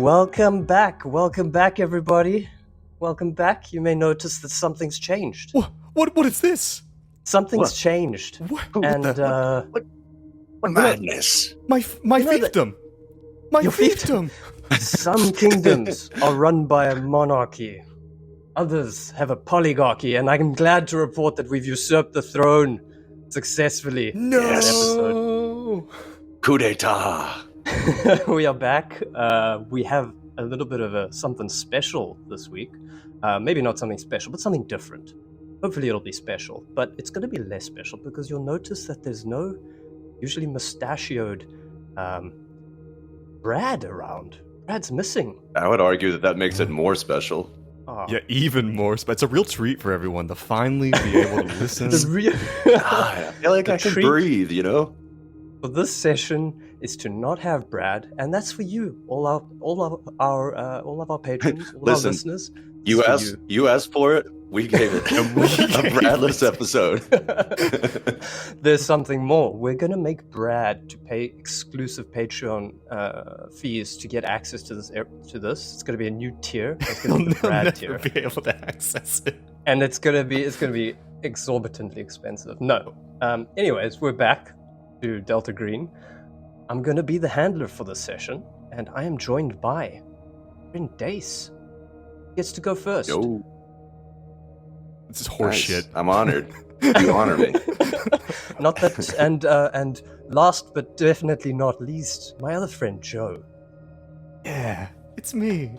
Welcome back, everybody. Welcome back. You may notice that something's changed. What is this? Something's changed. What? And What madness? My fiefdom. My Your fiefdom. some kingdoms are run by a monarchy. Others have a polygarchy, and I'm glad to report that we've usurped the throne successfully. No. This episode. Coup d'etat. We are back. We have a little bit of something special this week. Maybe not something special, but something different. Hopefully it'll be special, but it's going to be less special because you'll notice that there's no usually mustachioed Brad around. Brad's missing. I would argue that makes it more special. Oh. Yeah, even more. It's a real treat for everyone to finally be able to listen. I feel like I can treat breathe, you know? For this session is to not have Brad, and that's for you, all of our patrons, all Listen, our listeners. You asked for it. We gave it. A Bradless episode. There's something more. We're gonna make Brad to pay exclusive Patreon fees to get access to this. It's gonna be a new tier. It's gonna be the Brad tier. Be able to access it, and it's gonna be exorbitantly expensive. No. Anyways, we're back to Delta Green. I'm gonna be the handler for this session, and I am joined by friend Dace. Gets to go first. Yo. this is horseshit. I'm honored. You honor me. Not that, and last but definitely not least, my other friend Joe. Yeah, it's me.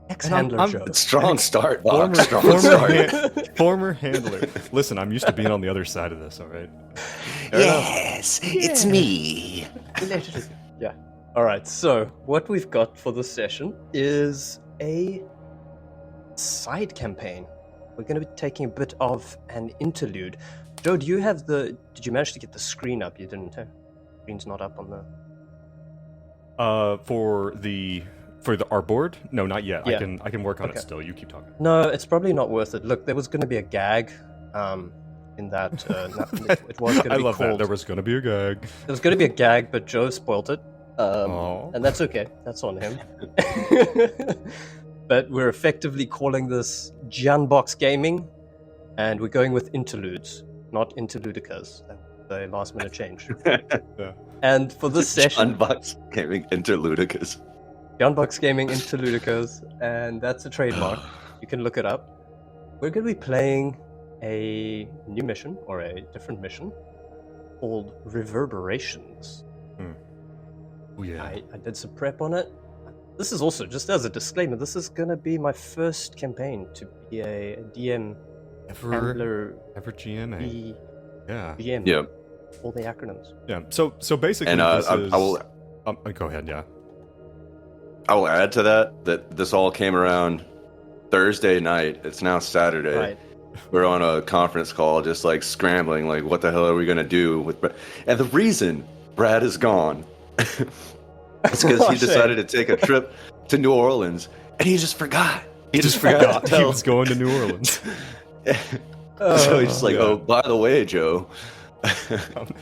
Ex-handler Joe. Strong start, Bob. Strong start. Former handler. Listen, I'm used to being on the other side of this, all right? Yes, it's me. Yeah. All right. So what we've got for this session is a side campaign. We're going to be taking a bit of an interlude. Joe, did you manage to get the screen up? You didn't. Screen's not up on the. For our board? No, not yet. Yeah. I can work on it still. You keep talking. No, it's probably not worth it. Look, there was going to be a gag. In that, it was going to be I love called. that. There was going to be a gag. There was going to be a gag, but Joe spoilt it. And that's okay. That's on him. But we're effectively calling this Gian Box Gaming, and we're going with interludes, not interludicas. The last minute change. Yeah. And for this session, Unbox Gaming Interludicus. Gian Box Gaming Interludicas, and that's a trademark. You can look it up. We're going to be playing a new mission, or a different mission, called Reverberations. Oh, yeah. I did some prep on it. This is also, just as a disclaimer, this is going to be my first campaign to be a DM, handler, ever GMA. Yeah. DM. Yeah. All the acronyms. Yeah. So basically, And this I is... will go ahead. Yeah. I will add to that this all came around Thursday night. It's now Saturday. Right. We're on a conference call, just like scrambling, like what the hell are we gonna do with Brad? And the reason Brad is gone is because he decided to take a trip to New Orleans, and he just forgot. He just forgot he was going to New Orleans. So he's just like, oh, by the way, Joe.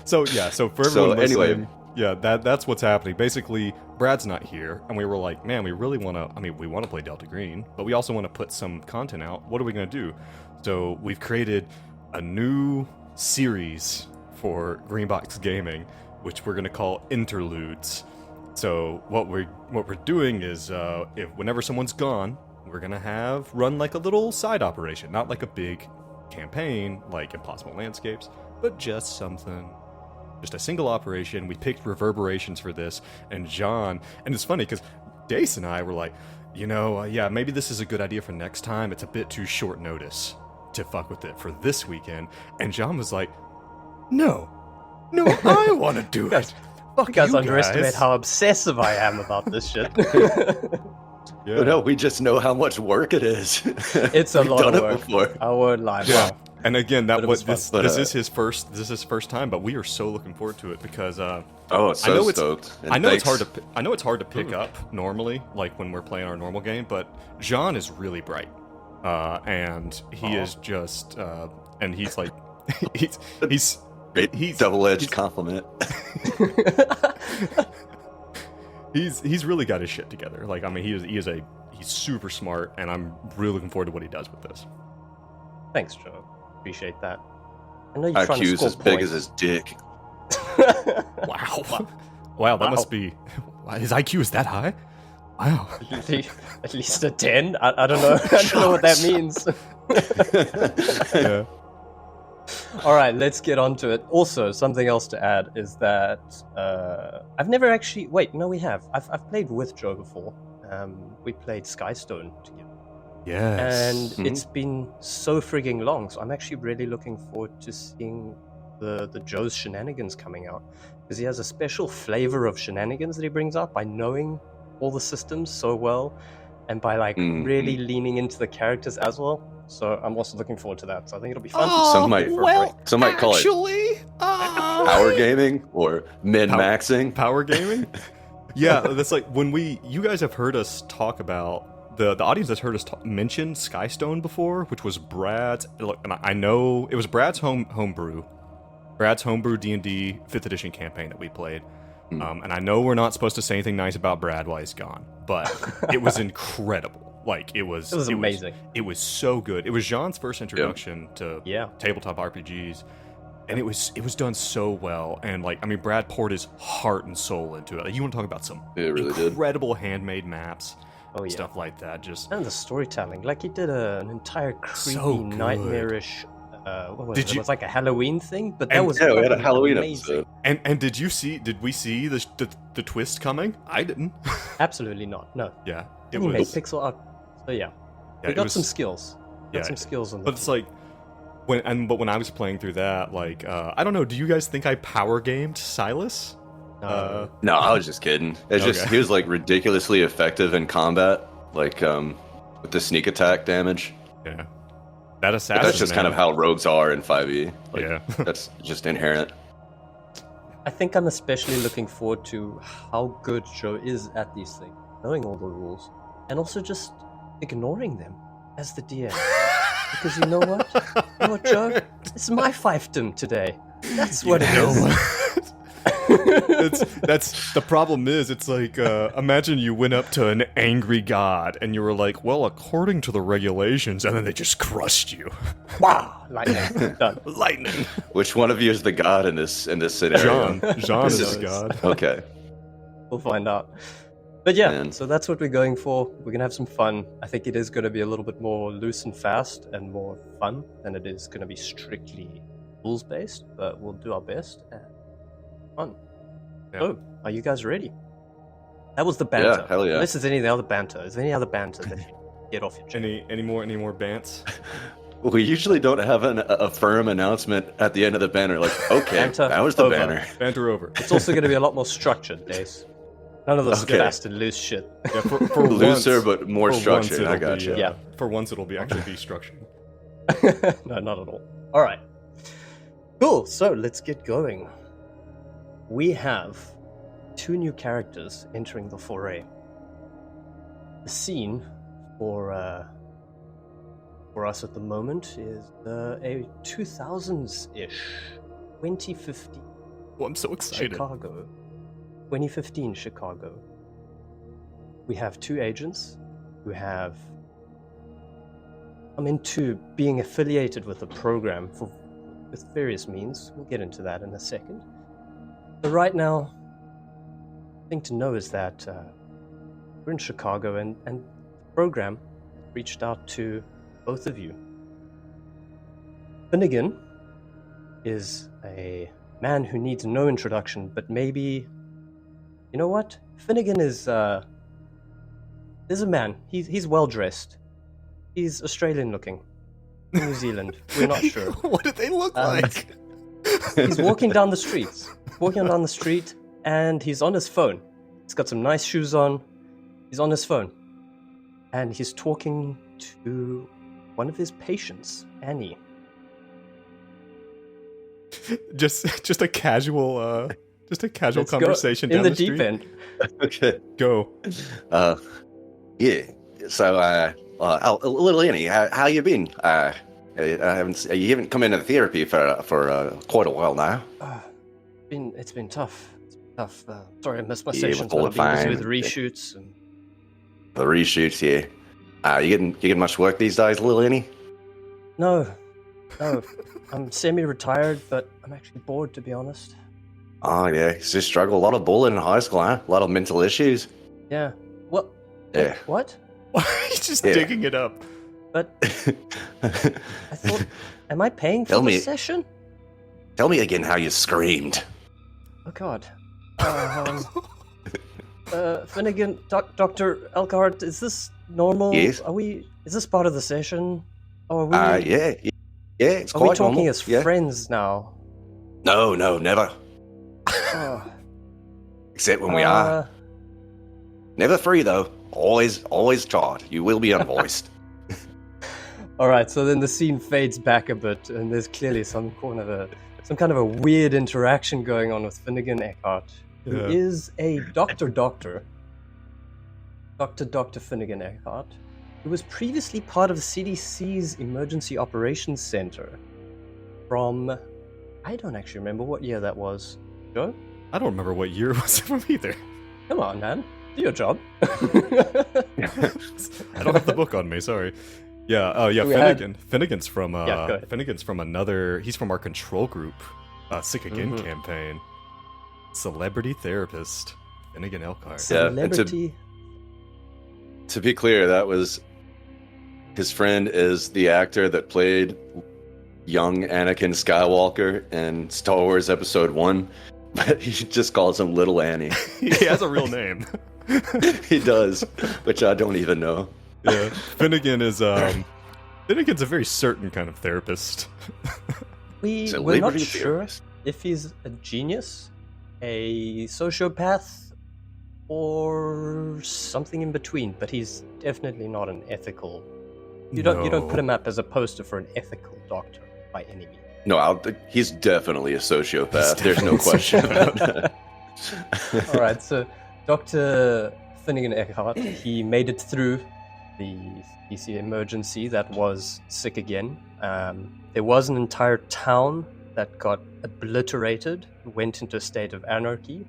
So for everyone listening, anyway. yeah, that's what's happening. Basically, Brad's not here, and we were like, man, we really want to. We want to play Delta Green, but we also want to put some content out. What are we going to do? So we've created a new series for Greenbox Gaming, which we're going to call Interludes. So what we're doing is, whenever someone's gone, we're going to run like a little side operation, not like a big campaign like Impossible Landscapes, but just a single operation. We picked Reverberations for this, and it's funny because Dace and I were like, maybe this is a good idea for next time. It's a bit too short notice to fuck with it for this weekend. And Gian was like, no, I want to do it. You guys underestimate how obsessive I am about this shit. Yeah. No, we just know how much work it is. It's a lot of done work. it before. I won't lie. Yeah. And again, this is his first time, but we are so looking forward to it because stoked. I know it's hard to pick up normally, like when we're playing our normal game, but Gian is really bright. And he is just and he's like he's double-edged compliment. he's really got his shit together. Like, I mean, he's super smart, and I'm really looking forward to what he does with this. Thanks, Joe. Appreciate that. I know you're trying to IQ's score as big as points. his dick. Wow, that must be... His IQ is that high? Wow. At least a 10? I don't know. I don't know what that means. Yeah. All right, let's get on to it. Also, something else to add is that I've never actually... Wait, no, we have. I've played with Joe before. We played Skystone together. Yes. And it's been so frigging long, so I'm actually really looking forward to seeing the Joe's shenanigans coming out. Because he has a special flavor of shenanigans that he brings out by knowing all the systems so well, and by really leaning into the characters as well. So I'm also looking forward to that. So I think it'll be fun. Some might call it power gaming or min-maxing. Power gaming? Yeah, that's like when you guys have heard us talk about, the audience has heard us mention Skystone before, which was Brad's, look, and I know it was Brad's homebrew D&D 5th edition campaign that we played. And I know we're not supposed to say anything nice about Brad while he's gone, but it was incredible. Like, it was amazing. It was so good. It was Jean's first introduction to tabletop RPGs, and it was done so well. And like, I mean, Brad poured his heart and soul into it. Like, you want to talk about some incredible handmade maps, stuff like that. And the storytelling, like he did an entire creepy, nightmarish. It was like a Halloween thing, but that was we had a Halloween amazing. episode. And did we see the twist coming? I didn't. Absolutely not. No. Yeah, it was pixel art. So we got some skills. Some skills on. But it's like when I was playing through that, like I don't know. Do you guys think I power gamed Silas? No, I was just kidding. It's just he was like ridiculously effective in combat, like with the sneak attack damage. Yeah. That assassin. That's just kind of how rogues are in 5e. Like, that's just inherent. I think I'm especially looking forward to how good Joe is at these things, knowing all the rules, and also just ignoring them as the DM. Because you know what, Joe? It's my fiefdom today. That's what it is. That's the problem. It's like imagine you went up to an angry god and you were like, well, according to the regulations, and then they just crushed you. Wow, lightning. Done. Lightning. Which one of you is the god in this scenario? Jean is the god. Okay, we'll find out. But so that's what we're going for. We're gonna have some fun. I think it is gonna be a little bit more loose and fast and more fun than it is gonna be strictly rules based. But we'll do our best and fun. Yeah. So, are you guys ready? That was the banter. Yeah, hell yeah. This is any other banter. Is there any other banter that you get off your chest? Any more bants? We usually don't have a firm announcement at the end of the banner. Like, okay, banter that was the over. banner. Banter over. It's also going to be a lot more structured, Dace. None of this fast and loose shit. Yeah, for looser once, but more structured. I got you. Yeah. For once, it'll actually be structured. No, not at all. All right. Cool. So let's get going. We have 2 new characters entering the foray. The scene for us at the moment is a 2000s-ish, 2015. Oh, I'm so excited. Chicago. 2015 Chicago. We have 2 agents who have come into being affiliated with the program with various means. We'll get into that in a second. But right now, the thing to know is that we're in Chicago and the program reached out to both of you. Finnegan is a man who needs no introduction, but maybe... You know what? Finnegan is a man. He's well-dressed. He's Australian-looking. New Zealand. We're not sure. What do they look like? He's walking down the street, and he's on his phone. He's got some nice shoes on. He's on his phone. And he's talking to one of his patients, Annie. Just a casual Let's conversation go down in the street. deep end. Okay. Go. Yeah. So, little Annie, how you been? You haven't come into therapy for quite a while now. It's been tough. Sorry, I missed my Yeah, sessions, with all but the I've been busy fine. with reshoots. And... The reshoots, yeah. You getting much work these days, little Annie? No. I'm semi-retired, but I'm actually bored, to be honest. Oh, yeah. You just struggle. A lot of bullying in high school, huh? A lot of mental issues. Yeah. What? Yeah. What? He's just digging it up. But I thought, am I paying for Tell this me. session? Tell me again how you screamed. Oh God. Finnegan, Dr. Elkhart, is this normal? Yes. Is this part of the session? Or are we? Yeah, it's Are quite we talking normal. as Yeah. friends now? No, never. Oh, Except when we are. Never free, though. Always charred. You will be unvoiced. all right. So then the scene fades back a bit, and there's clearly some kind of a weird interaction going on with Finnegan Eckhart, who is a doctor, Dr. Finnegan Eckhart, who was previously part of the CDC's Emergency Operations Center from, I don't actually remember what year that was. Joe? I don't remember what year it was from either. Come on, man. Do your job. I don't have the book on me, sorry. Yeah, Finnegan's from go ahead. Finnegan's from another, he's from our control group, Sick Again campaign. Celebrity therapist, Finnegan Elkhart. Celebrity. To be clear, that was his friend is the actor that played young Anakin Skywalker in Star Wars Episode 1, but he just calls him Little Annie. He has a real name. He does, which I don't even know. Yeah, Finnegan's a very certain kind of therapist. We're not sure if he's a genius, a sociopath, or something in between, but he's definitely not an ethical. You don't put him up as a poster for an ethical doctor by any means. No, he's definitely a sociopath. There's no question about that. All right, so Dr. Finnegan Eckhart, he made it through the CDC emergency that was Sick Again. There was an entire town that got obliterated, went into a state of anarchy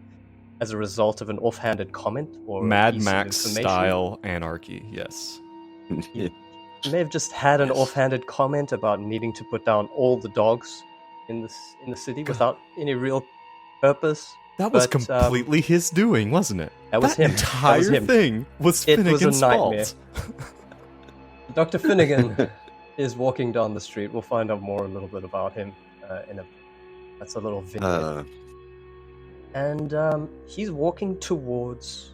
as a result of an offhanded comment or Mad piece of Max information. style anarchy, yes. You may have just had an offhanded comment about needing to put down all the dogs in the city without any real purpose. That was But, completely his doing, wasn't it? That was him. Entire That was him. thing was It was a Finnegan's nightmare. fault. Dr. Finnegan is walking down the street. We'll find out more a little bit about him that's a little vignette. And he's walking towards...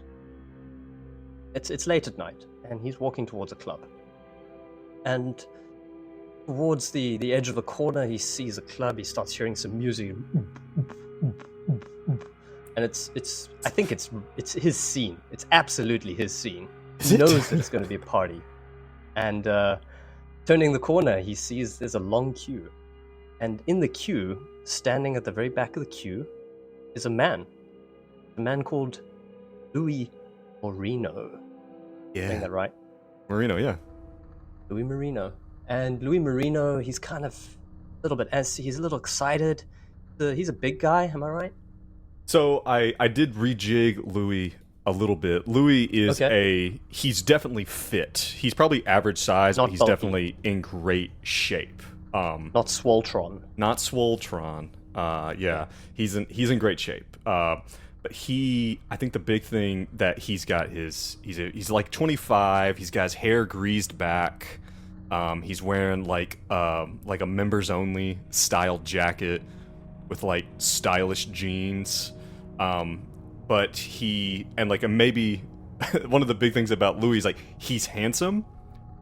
It's late at night, and he's walking towards a club. And towards the edge of a corner, he sees a club. He starts hearing some music. And I think it's his scene. It's absolutely his scene. He knows that it's going to be a party. And turning the corner, he sees there's a long queue. And in the queue, standing at the very back of the queue, is a man. A man called Louis Moreno. Saying that right? Marino, yeah. Louis Moreno. And Louis Moreno, he's kind of a little bit antsy. He's a little excited. He's a big guy, am I right? So I did rejig Louis a little bit. Louis is he's definitely fit. He's probably average size, but he's bulky. definitely in great shape. Not Swoltron. Not Swoltron. Yeah, he's in great shape. But I think the big thing that he's got is he's like 25. He's got his hair greased back. He's wearing like a members only style jacket with like stylish jeans. But maybe one of the big things about Louis is like he's handsome,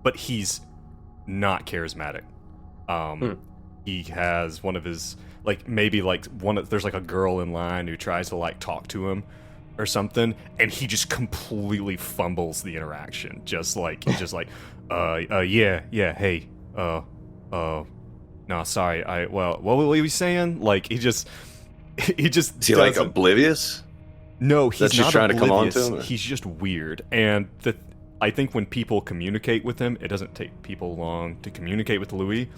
but he's not charismatic. He has one of his there's like a girl in line who tries to like talk to him or something, and he just completely fumbles the interaction. He's just like, hey, no, sorry, what were you saying? Like he just Is he like oblivious? No, he's That's just not trying to come on oblivious. to him? He's just weird, and I think when people communicate with him, it doesn't take people long to communicate with Louis,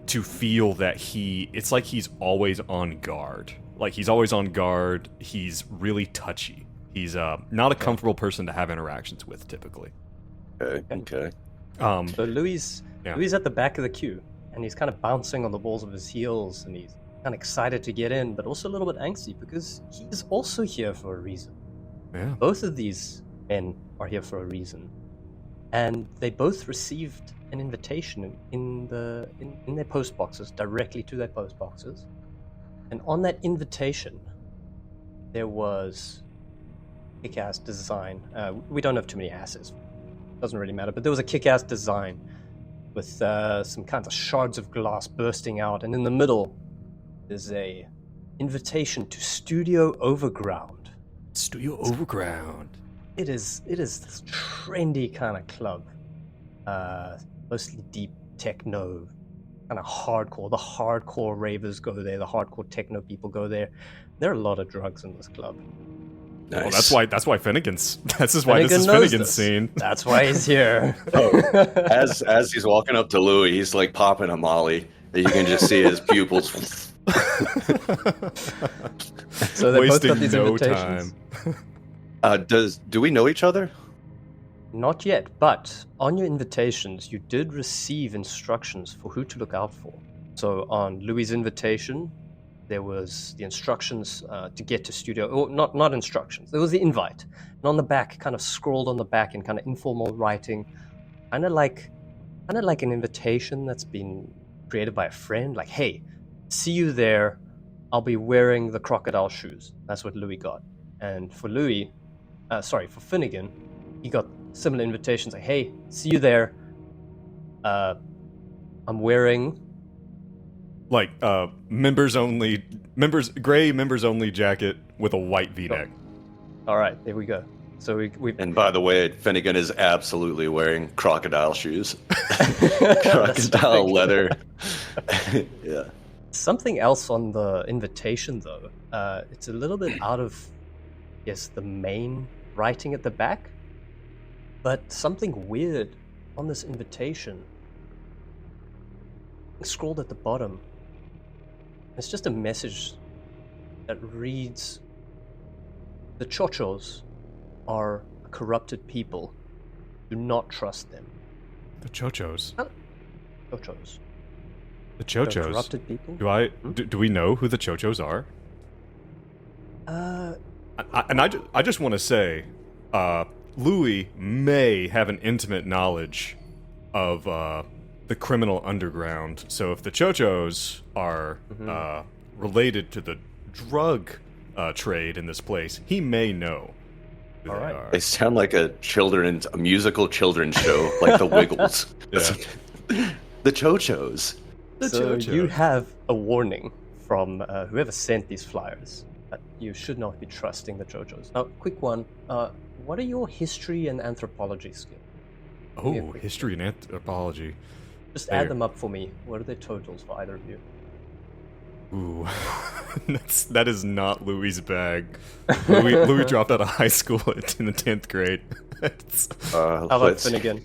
to feel that it's like he's always on guard. Like he's always on guard. He's really touchy. He's not a comfortable person to have interactions with typically. Okay. So Louis at the back of the queue, and he's kind of bouncing on the balls of his heels, and he's kind of excited to get in, but also a little bit angsty because he's also here for a reason. Yeah. Both of these men are here for a reason, and they both received an invitation in their post boxes, directly to their post boxes, and on that invitation there was kick-ass design. We don't have too many asses. Doesn't really matter, but there was a kick-ass design with some kinds of shards of glass bursting out, and in the middle is a invitation to Studio Overground. Studio Overground. It is this trendy kind of club, mostly deep techno, kind of hardcore. The hardcore ravers go there. The hardcore techno people go there. There are a lot of drugs in this club. Nice. Well, that's why Finnegan's. This is Finnegan's scene. That's why he's here. As he's walking up to Louis, he's like popping a molly. You can just see his pupils. So they both got Wasting these no invitations. time. Do we know each other? Not yet, but on your invitations, you did receive instructions for who to look out for. So on Louis' invitation, there was the instructions to get to studio, or not instructions. There was the invite, and on the back, kind of scrawled on the back in kind of informal writing, kind of like an invitation that's been created by a friend. Like, hey, see you there. I'll be wearing the crocodile shoes. That's what Louis got. And for for Finnegan, he got similar invitations. Like, hey, see you there. I'm wearing Like members only jacket with a white V-neck. All right, there we go. So we And by the way, Finnegan is absolutely wearing crocodile shoes. Crocodile leather. Yeah. Something else on the invitation, though. It's a little bit out of, yes, the main writing at the back, but something weird on this invitation. Scrolled at the bottom. It's just a message that reads, "The Ch1 are a corrupted people. Do not trust them." The Ch1. Ch1. The They're Ch1. corrupted people? Do we know who the Ch1 are? I just want to say, Louis may have an intimate knowledge of the criminal underground. So if the Ch1 are related to the drug trade in this place, he may know. Who All they right. are. They sound like a musical children's show, like the Wiggles. Yeah. The Ch1. So you have a warning from whoever sent these flyers that you should not be trusting the Ch1. Now, quick one. What are your history and anthropology skills? Give me a Oh, quick- history and anthropology. Just There. add them up for me. What are their totals for either of you? Ooh, that is not Louis' bag. Louis dropped out of high school in the 10th grade. How about Finnegan?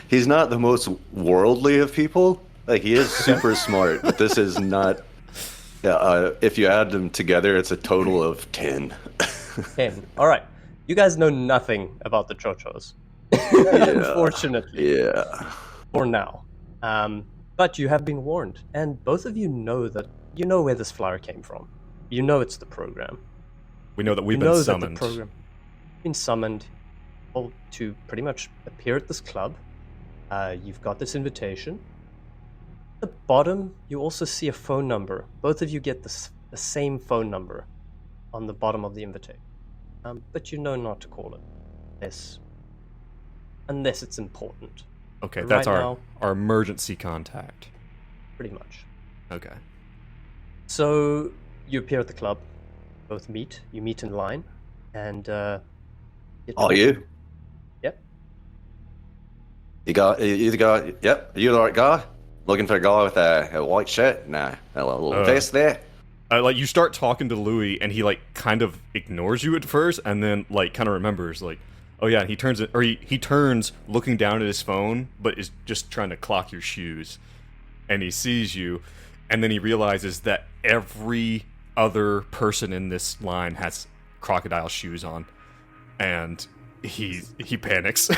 He's not the most worldly of people. Like, he is super smart, but this is not. Yeah, if you add them together, it's a total of 10. 10. All right. You guys know nothing about the Ch1. Unfortunately. Yeah. For now. But you have been warned. And both of you know where this flyer came from. You know it's the program. We know that we've You know been that summoned. the program been summoned to pretty much appear at this club. You've got this invitation. At the bottom, you also see a phone number. Both of you get the same phone number on the bottom of the invitation. But you know not to call it unless it's important. Okay, But that's right our now- our emergency contact. Pretty much. Okay. So you appear at the club. Both meet. You meet in line, and Oh, you? Yep. You the guy? Yep. Are you the right guy? Looking for a guy with a white shirt? Nah, a little vest there. Like you start talking to Louis, and he like kind of ignores you at first, and then like kind of remembers, like, oh yeah, and he turns looking down at his phone, but is just trying to clock your shoes, and he sees you, and then he realizes that every other person in this line has crocodile shoes on, and he panics. He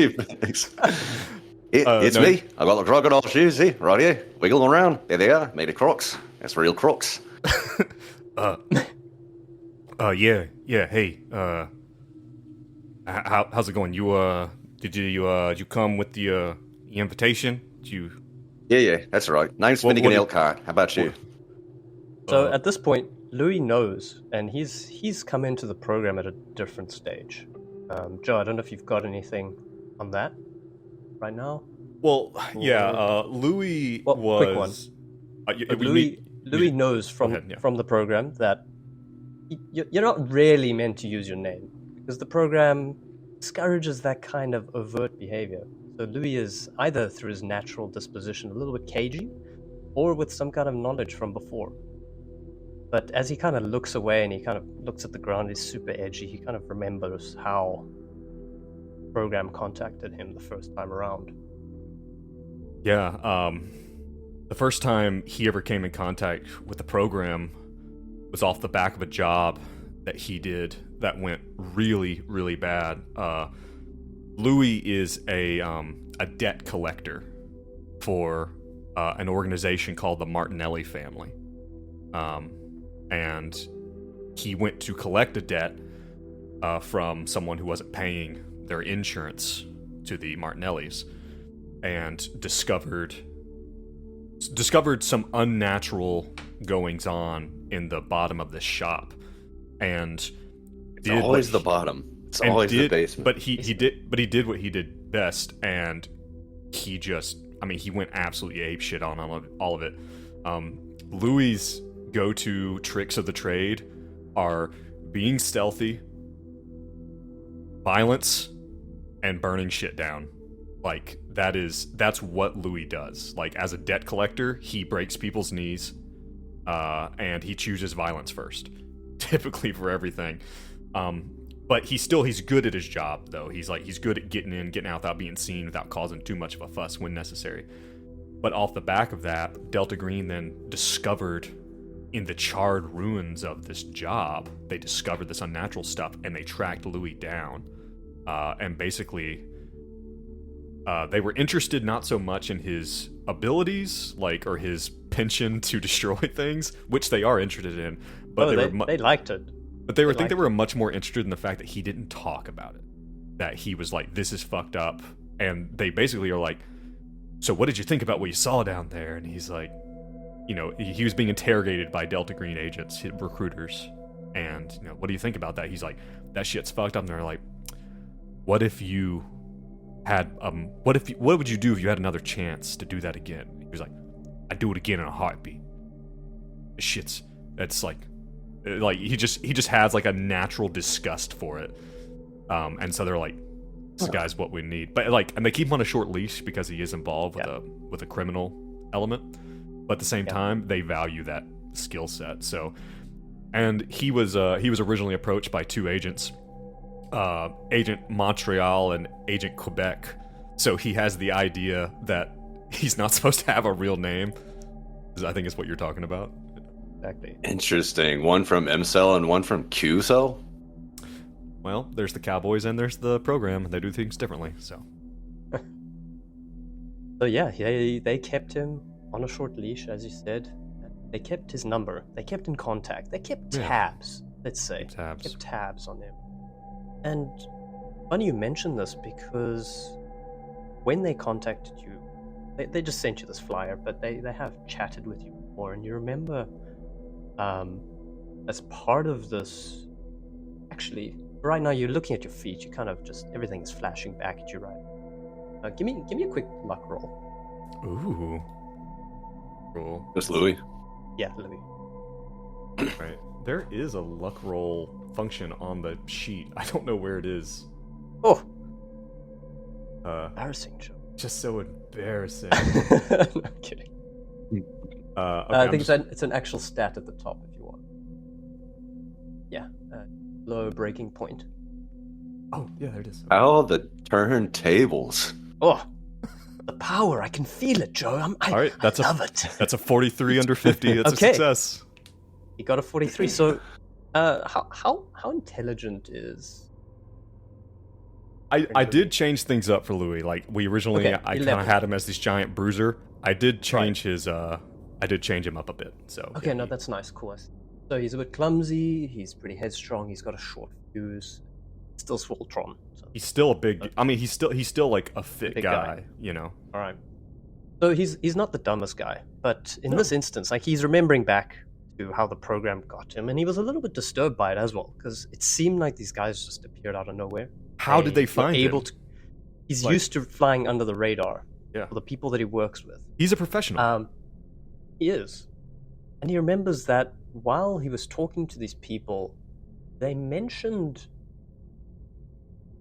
thinks, it's no. me. I got the crocodile shoes here, right here. Wiggle them around. There they are. Made of crocs. That's real crocs. Yeah. Hey, how's it going? Did you come with the invitation? Did you? Yeah, that's right. Name's Finnegan Elkhart. How about you? So at this point, Louis knows, and he's come into the program at a different stage. Joe, I don't know if you've got anything on that right now. Well, yeah. Louis was. Quick one. Louis knows from the program that you're not really meant to use your name because the program discourages that kind of overt behavior. So Louis is either through his natural disposition a little bit cagey, or with some kind of knowledge from before. But as he kind of looks away and he kind of looks at the ground, he's super edgy. He kind of remembers how the program contacted him the first time around. Yeah, the first time he ever came in contact with the program was off the back of a job that he did that went really, really bad. Louis is a debt collector for an organization called the Martinelli family. And he went to collect a debt from someone who wasn't paying their insurance to the Martinellis, and discovered some unnatural goings on in the bottom of the shop. And it's always the bottom. It's always the basement. But he did what he did best, and he went absolutely apeshit on all of it. Louis' go-to tricks of the trade are being stealthy, violence, and burning shit down. Like, that's what Louis does. Like, as a debt collector, he breaks people's knees, and he chooses violence first, typically for everything. But he's good at his job, though. He's good at getting in, getting out without being seen, without causing too much of a fuss when necessary. But off the back of that, Delta Green then discovered in the charred ruins of this job, they discovered this unnatural stuff, and they tracked Louis down. And basically, they were interested not so much in his abilities, or his penchant to destroy things, which they are interested in. But they liked it. But they were much more interested in the fact that he didn't talk about it. That he was like, "This is fucked up," and they basically are like, "So what did you think about what you saw down there?" And he's like, he was being interrogated by Delta Green agents, recruiters, and what do you think about that? He's like, "That shit's fucked up." And they're like, "What if you had what would you do if you had another chance to do that again?" He was like, "I'd do it again in a heartbeat." That's like he just has like a natural disgust for it. And so they're like, "This guy's what we need." But and they keep him on a short leash because he is involved with a criminal element. But at the same time, they value that skill set. So, and he was originally approached by two agents, Agent Montreal and Agent Quebec. So he has the idea that he's not supposed to have a real name. I think is what you're talking about. Exactly. Interesting. One from M-Cell and one from Q-Cell? Well, there's the Cowboys and there's the program. They do things differently, so. So yeah, they kept him on a short leash, as you said. They kept his number. They kept in contact. They kept tabs, let's say. Kept tabs on him. And funny you mention this, because when they contacted you, they just sent you this flyer, but they have chatted with you before, and you remember as part of this, actually, right now you're looking at your feet, you kind of just, everything is flashing back at you, right? Give me a quick luck roll. Ooh. Roll. Just Louis? Yeah, Louis. Right. There is a luck roll function on the sheet. I don't know where it is. Oh! Embarrassing, Joe. Just so embarrassing. No, I'm kidding. Okay, I think it's an actual stat at the top if you want. Yeah. Low breaking point. Oh, yeah, there it is. Oh, the turntables. Oh! The power, I can feel it, Joe. I All right, I love it. That's a 43 under 50. That's Okay. a success. He got a 43. So, how intelligent is? I did change things up for Louis. Like we originally, Okay, I kind 11. of had him as this giant bruiser. I did change his. I did change him up a bit. So Okay, yeah, no, that's nice. Cool. So he's a bit clumsy. He's pretty headstrong. He's got a short fuse. Still Swoltron. So. he's still a big. I mean, he's still like a fit Big guy. guy. You know. All right. So he's not the dumbest guy, but in this instance, like he's remembering back to how the program got him, and he was a little bit disturbed by it as well, because it seemed like these guys just appeared out of nowhere. How did they were find able him? to? He's Like- used to flying under the radar. Yeah. For the people that he works with. He's a professional. He is, and he remembers that while he was talking to these people, they mentioned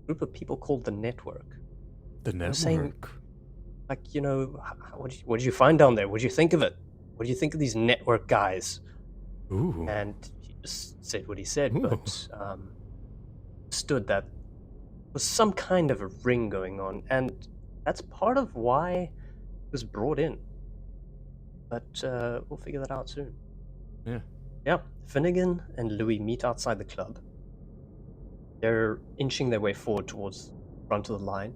a group of people called the Network. the network. saying- Like, what did you find down there? What did you think of it? What do you think of these Network guys? Ooh. And he just said what he said, Ooh. but stood that there was some kind of a ring going on, and that's part of why he was brought in. But we'll figure that out soon. Yeah. Yeah, Finnegan and Louis meet outside the club. They're inching their way forward towards the front of the line,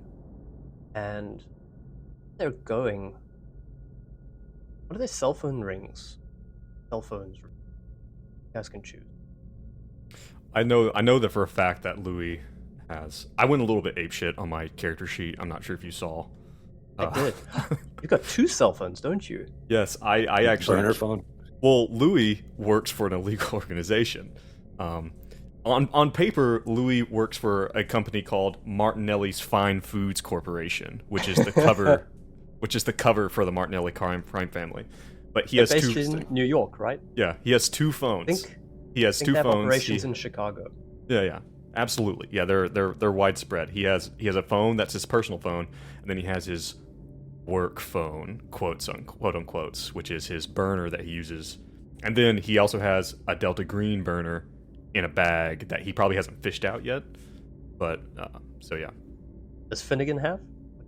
and they're going. What are their cell phone rings? Cell phones. You guys can choose. I know that for a fact that Louis has. I went a little bit apeshit on my character sheet. I'm not sure if you saw. I did. You've got 2 cell phones, don't you? Yes, I actually. Burner phone. Well, Louis works for an illegal organization. On paper, Louis works for a company called Martinelli's Fine Foods Corporation, which is the cover, for the Martinelli crime family. But he They're has based two. in New York, right? Yeah, he has 2 phones. He has I think 2 they have phones. operations in Chicago. Yeah, absolutely. Yeah, they're widespread. He has a phone that's his personal phone, and then he has his work phone, quote unquotes, which is his burner that he uses, and then he also has a Delta Green burner in a bag that he probably hasn't fished out yet. But so yeah. Does Finnegan have?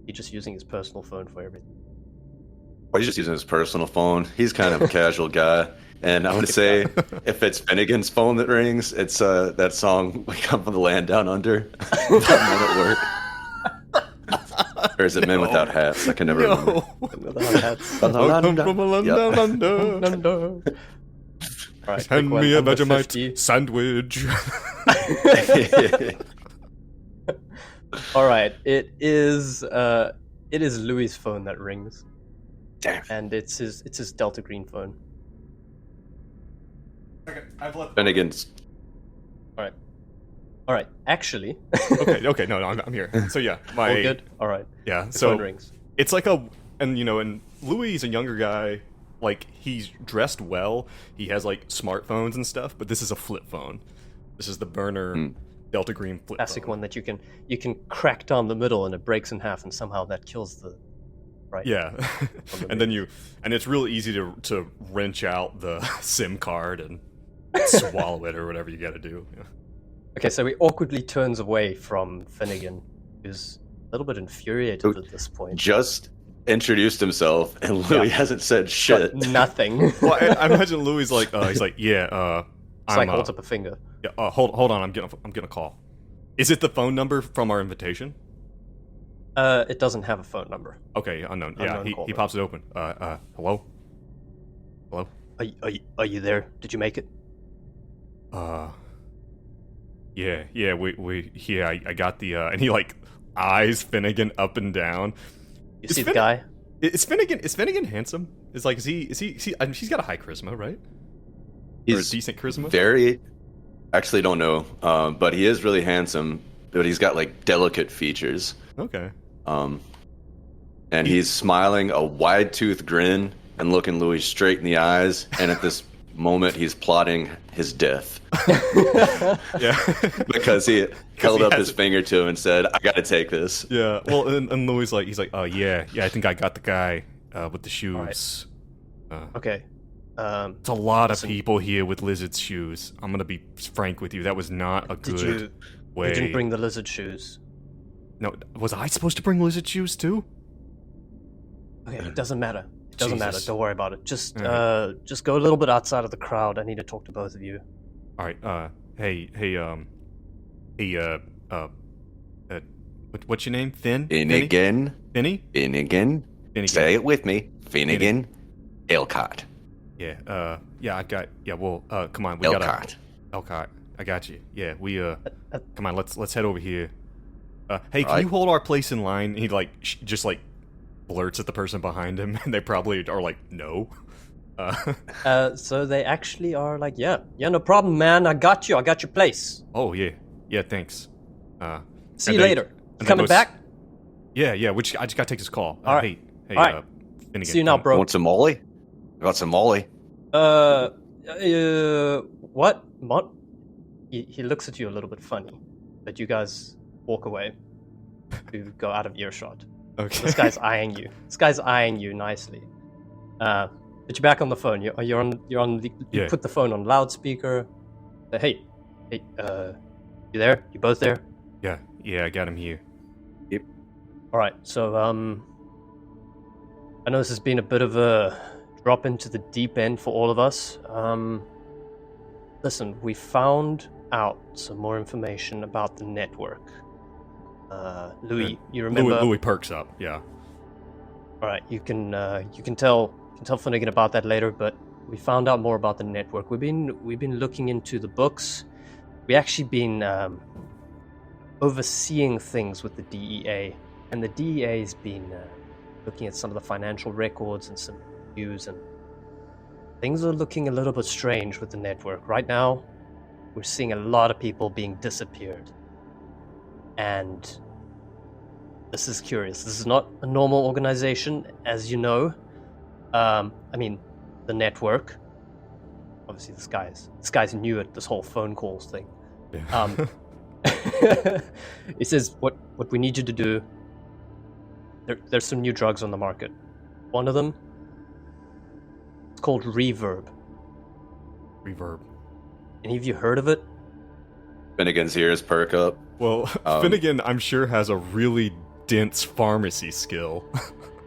He's just using his personal phone for everything. Well, he's just using his personal phone. He's kind of a casual guy. And I'm going to say, if it's Finnegan's phone that rings, it's that song, We Come From the Land Down Under. Men at Work. Or is it Men Without Hats? I can never remember. Without hats. I come from a land Yep. down under. All right, Send quick one, me a under Vegemite 50. sandwich. All right, it is Louis' phone that rings, Damn. and it's his Delta Green phone. Finnegan's. All right. Actually, okay, no, I'm here. So yeah, all good. All right, yeah. the So phone rings. it's like and Louis is a younger guy. Like, he's dressed well. He has like smartphones and stuff, but this is a flip phone. This is the burner Delta Green flip Classic phone. one that you can crack down the middle and it breaks in half, and somehow that kills the. Right. Yeah, the and then it's real easy to wrench out the SIM card and swallow it or whatever you got to do. Yeah. Okay, so he awkwardly turns away from Finnegan, who's a little bit infuriated at this point. Just introduced himself, and Louis hasn't said shit. Got nothing. Well, I imagine Louis like he's like, yeah, It's like holds up a finger. yeah, hold on, I'm getting a call. Is it the phone number from our invitation? It doesn't have a phone number. Okay, unknown. Yeah, Unknown he caller. pops it open. Hello? Hello? Are you there? Did you make it? Yeah, I got the and he like eyes Finnegan up and down. You see the guy? Is Finnegan handsome? Is he I mean, he's got a high charisma, right? Or a He's decent charisma? very. Actually, don't know. But he is really handsome. But he's got like delicate features. Okay. And he's smiling a wide-toothed grin and looking Louis straight in the eyes. And at this moment, he's plotting his death Yeah. because he held he up has his finger to him and said, "I got to take this." Yeah. Well, and Louis he's like, oh yeah, I think I got the guy with the shoes. Okay. It's a lot Listen. of people here with lizard shoes. I'm gonna be frank with you. That was not a Did good you way. didn't bring the lizard shoes? No, was I supposed to bring lizard shoes too? Okay, it doesn't matter. It doesn't matter. Jesus. Don't worry about it. Just All just go a little bit outside of the crowd. I need to talk to both of you. All right. Hey. What's your name? Finnegan. Finny? Finnegan. Finnegan. Say it with me. Finnegan. Elcott. Yeah. Yeah. I got. Yeah. Well. Come on. We got Elcott. Elcott. I got you. Yeah. We. Come on. Let's head over here. Hey, can Right. you hold our place in line? And he just blurts at the person behind him, and they probably are like, no. So they actually are like, yeah, no problem, man. I got you. I got your place. Oh yeah. Thanks. See you later. You coming back? Yeah. I just gotta take this call. All right. Hey. All right. Finnegan, See you now, bro. Want some molly? I got some molly. What? He looks at you a little bit funny, but you guys walk away to go out of earshot. Okay. This guy's eyeing you. This guy's eyeing you nicely. But you're back on the phone. You're on. You Yeah. put the phone on loudspeaker. Hey, you there? You both there? Yeah. I got him here. All right. So I know this has been a bit of a drop into the deep end for all of us. Listen, we found out some more information about the network. Louis, you remember? Louis perks up. Yeah. All right, you can tell Finnegan about that later. But we found out more about the network. We've been looking into the books. We actually been overseeing things with the DEA, and the DEA's been looking at some of the financial records and some news, and things are looking a little bit strange with the network right now. We're seeing a lot of people being disappeared, and this is curious. This is not a normal organization, as you know. I mean, the network. Obviously, this guy's new at this whole phone calls thing. Yeah. He says, "What we need you to do. There's some new drugs on the market. One of them, it's called Reverb. Reverb. Any of you heard of it? Finnegan's ears perk up. Well, Finnegan, I'm sure, has a really dense pharmacy skill.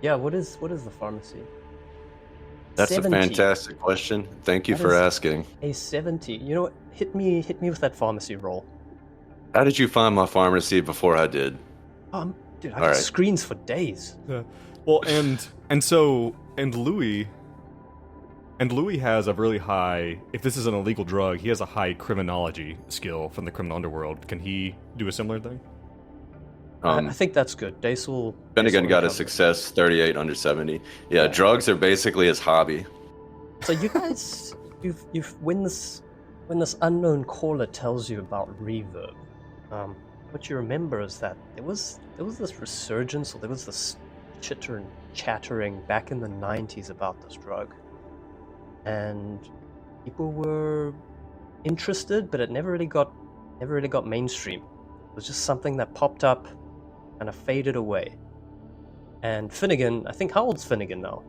Yeah. What is the pharmacy? That's 70. a fantastic question. Thank you That for is- asking. A 70. You know what? Hit me with that pharmacy roll. How did you find my pharmacy before I did? Dude, I All got right. screens for days. Yeah. Well, and Louis has a really high. If this is an illegal drug, he has a high criminology skill from the criminal underworld. Can he do a similar thing? I think that's good. Dace will. Finnegan got a recover. success 38 under 70. Yeah, drugs are basically his hobby. So you guys, when this unknown caller tells you about Reverb, what you remember is that there was this resurgence, or there was this chitter and chattering back in the 90s about this drug, and people were interested, but it never really got mainstream. It was just something that popped up, kind of faded away. And Finnegan, I think, how old's Finnegan now?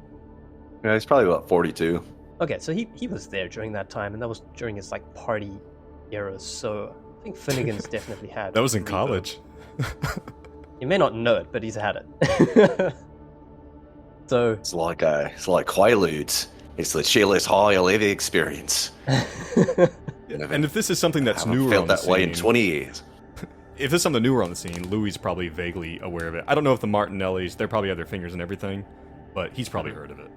Yeah, he's probably about 42. Okay, so he was there during that time, and that was during his party eras. So I think Finnegan's definitely had. That was in Reverb. college. You may not know it, but he's had it. So It's like Quaaludes. It's the chillest high living experience. And if this is something that's I haven't newer felt on the that way in scene, 20 years. if this is something newer on the scene, Louis is probably vaguely aware of it. I don't know if the Martinellis, they probably have their fingers in everything, but he's probably heard of it.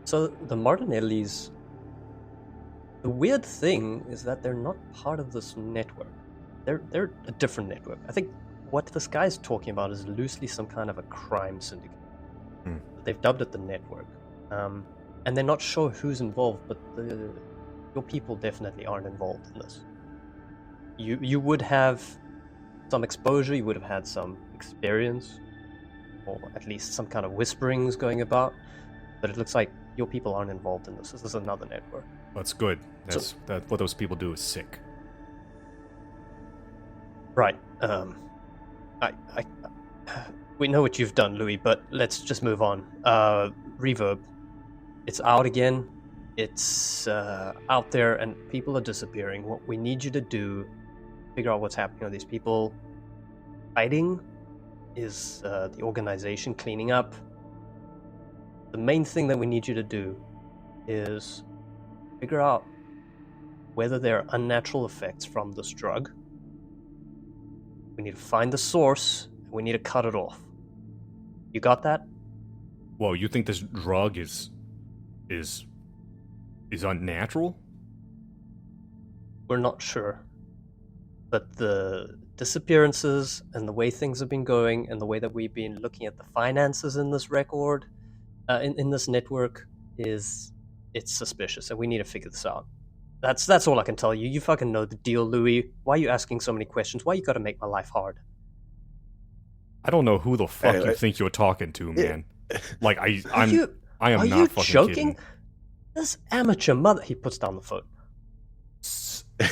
So the Martinellis, the weird thing is that they're not part of this network. They're a different network. I think what this guy's talking about is loosely some kind of a crime syndicate. They've dubbed it the network. And they're not sure who's involved, but your people definitely aren't involved in this. You would have some exposure, you would have had some experience, or at least some kind of whisperings going about, but it looks like your people aren't involved in this. This is another network. That's good. That's what those people do is sick. Right. We know what you've done, Louis, but let's just move on. Reverb, it's out again. It's out there, and people are disappearing. What we need you to do, figure out what's happening. Are these people hiding? is the organization cleaning up. The main thing that we need you to do is figure out whether there are unnatural effects from this drug. We need to find the source, and we need to cut it off. You got that? Whoa, you think this drug is unnatural? We're not sure. But the disappearances and the way things have been going and the way that we've been looking at the finances in this record, in this network, it's suspicious, and we need to figure this out. That's all I can tell you. You fucking know the deal, Louis. Why are you asking so many questions? Why you gotta make my life hard? I don't know who the fuck you think you're talking to, man. Like, I am Are not you fucking joking? kidding. This amateur mother... He puts down the phone.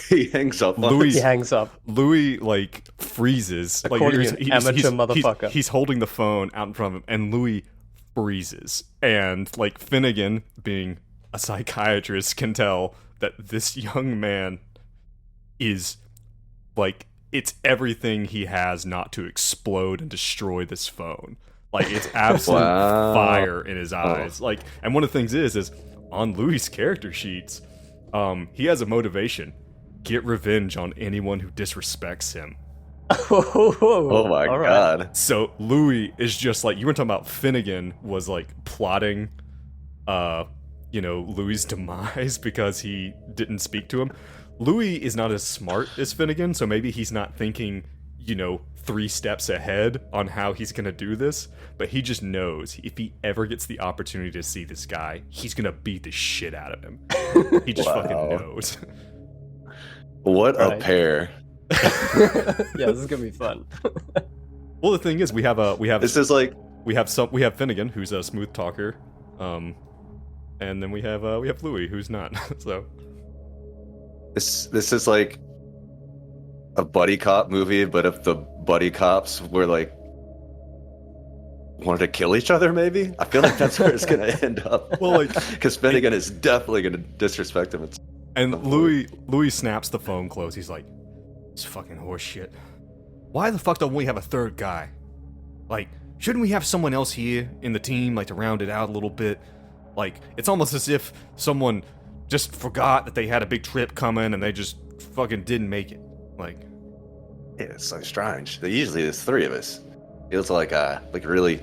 He hangs up. He hangs up. Louis, like, freezes. According Like, to an amateur motherfucker. He's holding the phone out in front of him, and Louis freezes. And, like, Finnegan, being a psychiatrist, can tell that this young man is, like, it's everything he has not to explode and destroy this phone. Like, it's absolute fire in his eyes. Like, and one of the things is on Louis' character sheets, he has a motivation: get revenge on anyone who disrespects him. Oh my god! So Louis is just like, you were talking about. Finnegan was like plotting, Louis' demise because he didn't speak to him. Louis is not as smart as Finnegan, so maybe he's not thinking, 3 steps ahead on how he's gonna do this, but he just knows if he ever gets the opportunity to see this guy, he's gonna beat the shit out of him. He just fucking knows. What a pair. Yeah, this is gonna be fun. Well, the thing is, we have this is like we have Finnegan, who's a smooth talker, and then we have Louis, who's not. So this is like a buddy cop movie, but if the buddy cops were like wanted to kill each other, maybe. I feel like that's where it's gonna end up. Well, like, because Finnegan is definitely gonna disrespect him. And Louis snaps the phone close. He's like, "It's fucking horse shit. Why the fuck don't we have a third guy? Like, shouldn't we have someone else here in the team, like, to round it out a little bit? Like, it's almost as if someone just forgot that they had a big trip coming and they just fucking didn't make it. Like, yeah, it's so strange. Usually there's 3 of us. Feels like really.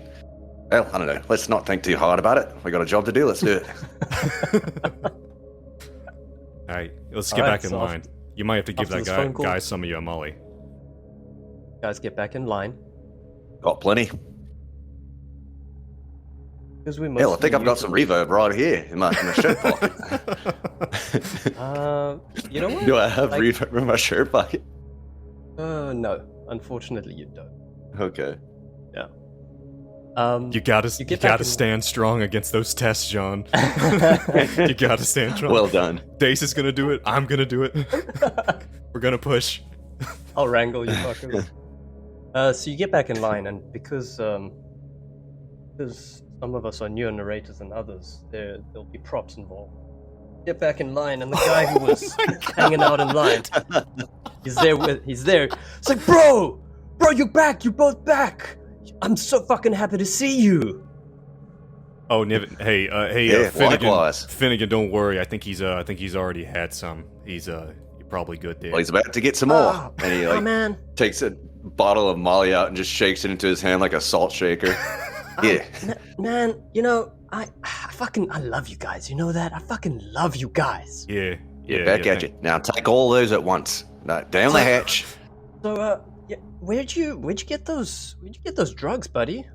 Well, I don't know. Let's not think too hard about it. We got a job to do. Let's do it. All right, let's get back in line. You might have to give that guy some of your molly. Guys, get back in line. Got plenty. Because we Hell, I think I've got some reverb right here in my shirt pocket. You know what? Do I have reverb in my shirt pocket? No. Unfortunately, you don't. Okay. Yeah. You gotta stand strong against those tests, John. You gotta stand strong. Well done. Dace is gonna do it. I'm gonna do it. We're gonna push. I'll wrangle you, fucker. So you get back in line, and because some of us are newer narrators than others, there'll be props involved. Get back in line, and the guy who was hanging out in line, he's there. It's like, bro, you're back. You're both back. I'm so fucking happy to see you. Oh, Niven. Hey, Finnegan, don't worry. I think he's already had some. He's probably good there. Well, he's about to get some more, and he takes a bottle of Molly out and just shakes it into his hand like a salt shaker. Yeah, man. I love you guys. You know that? I fucking love you guys. Yeah. Back at you. Now take all those at once. Down the hatch. So, where'd you get those drugs, buddy?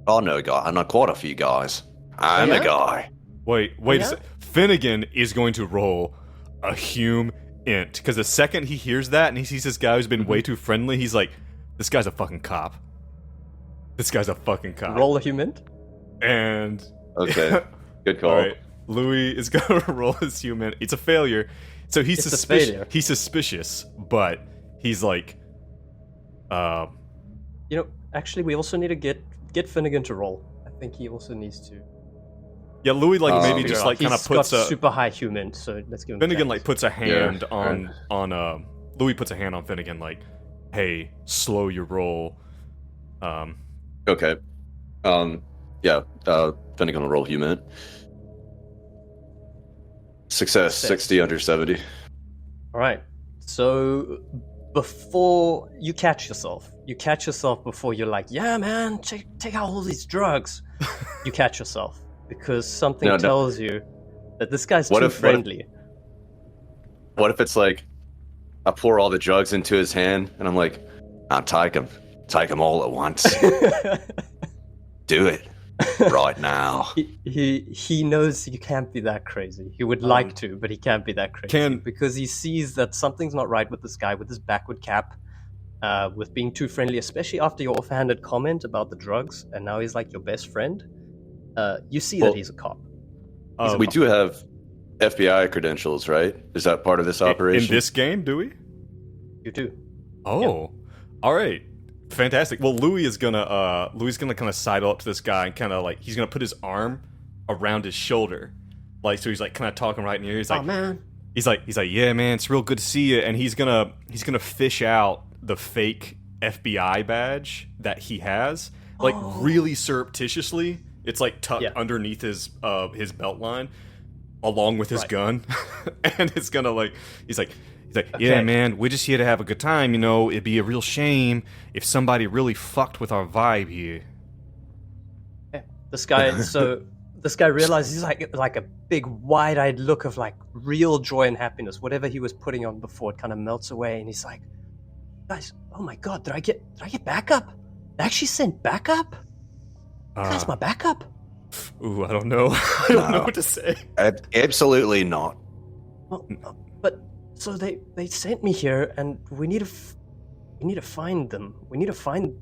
Oh no, guy. I know quite a few guys. I'm a guy. Wait a sec. Finnegan is going to roll a hume int, because the second he hears that and he sees this guy who's been way too friendly, he's like, this guy's a fucking cop. Roll a hume int? And okay, good call. All right, Louis is gonna roll his human. It's a failure, so he's suspicious. He's suspicious, but he's like, Actually, we also need to get Finnegan to roll. I think he also needs to. Yeah, Louis maybe just kind of puts a super high human. So let's give him. Finnegan puts a hand on Louis puts a hand on Finnegan, like, hey, slow your roll. Okay. Depending on the roll you meant. Success 60 under 70. All right. So before you catch yourself before you're like, yeah, man, take out all these drugs. You catch yourself because something tells you that this guy's too friendly. What if it's like, I pour all the drugs into his hand and I'm like, I'll take them all at once. Do it right now. He knows you can't be that crazy. He would like to, but he can't be that crazy because he sees that something's not right with this guy with his backward cap, with being too friendly, especially after your offhanded comment about the drugs, and now he's like your best friend. You see that he's a cop. We do have FBI credentials, right? Is that part of this operation? In this game, do we? You do. Oh, all right. Fantastic. Well, Louis is gonna kind of sidle up to this guy and kind of like he's gonna put his arm around his shoulder, like so he's like kind of talking right in the ear. He's like, oh man. He's like, yeah, man, it's real good to see you. And he's gonna fish out the fake FBI badge that he has, like really surreptitiously. It's like tucked underneath his belt line, along with his gun, and it's gonna like he's like, yeah, man, we're just here to have a good time, you know. It'd be a real shame if somebody really fucked with our vibe here. Yeah. This guy realizes he's like a big wide-eyed look of like real joy and happiness. Whatever he was putting on before, it kind of melts away, and he's like, guys, oh my god, did I get backup? They actually sent backup? That's my backup. Ooh, I don't know. I don't know what to say. Absolutely not. Well, but so they sent me here, and we need to find them. We need to find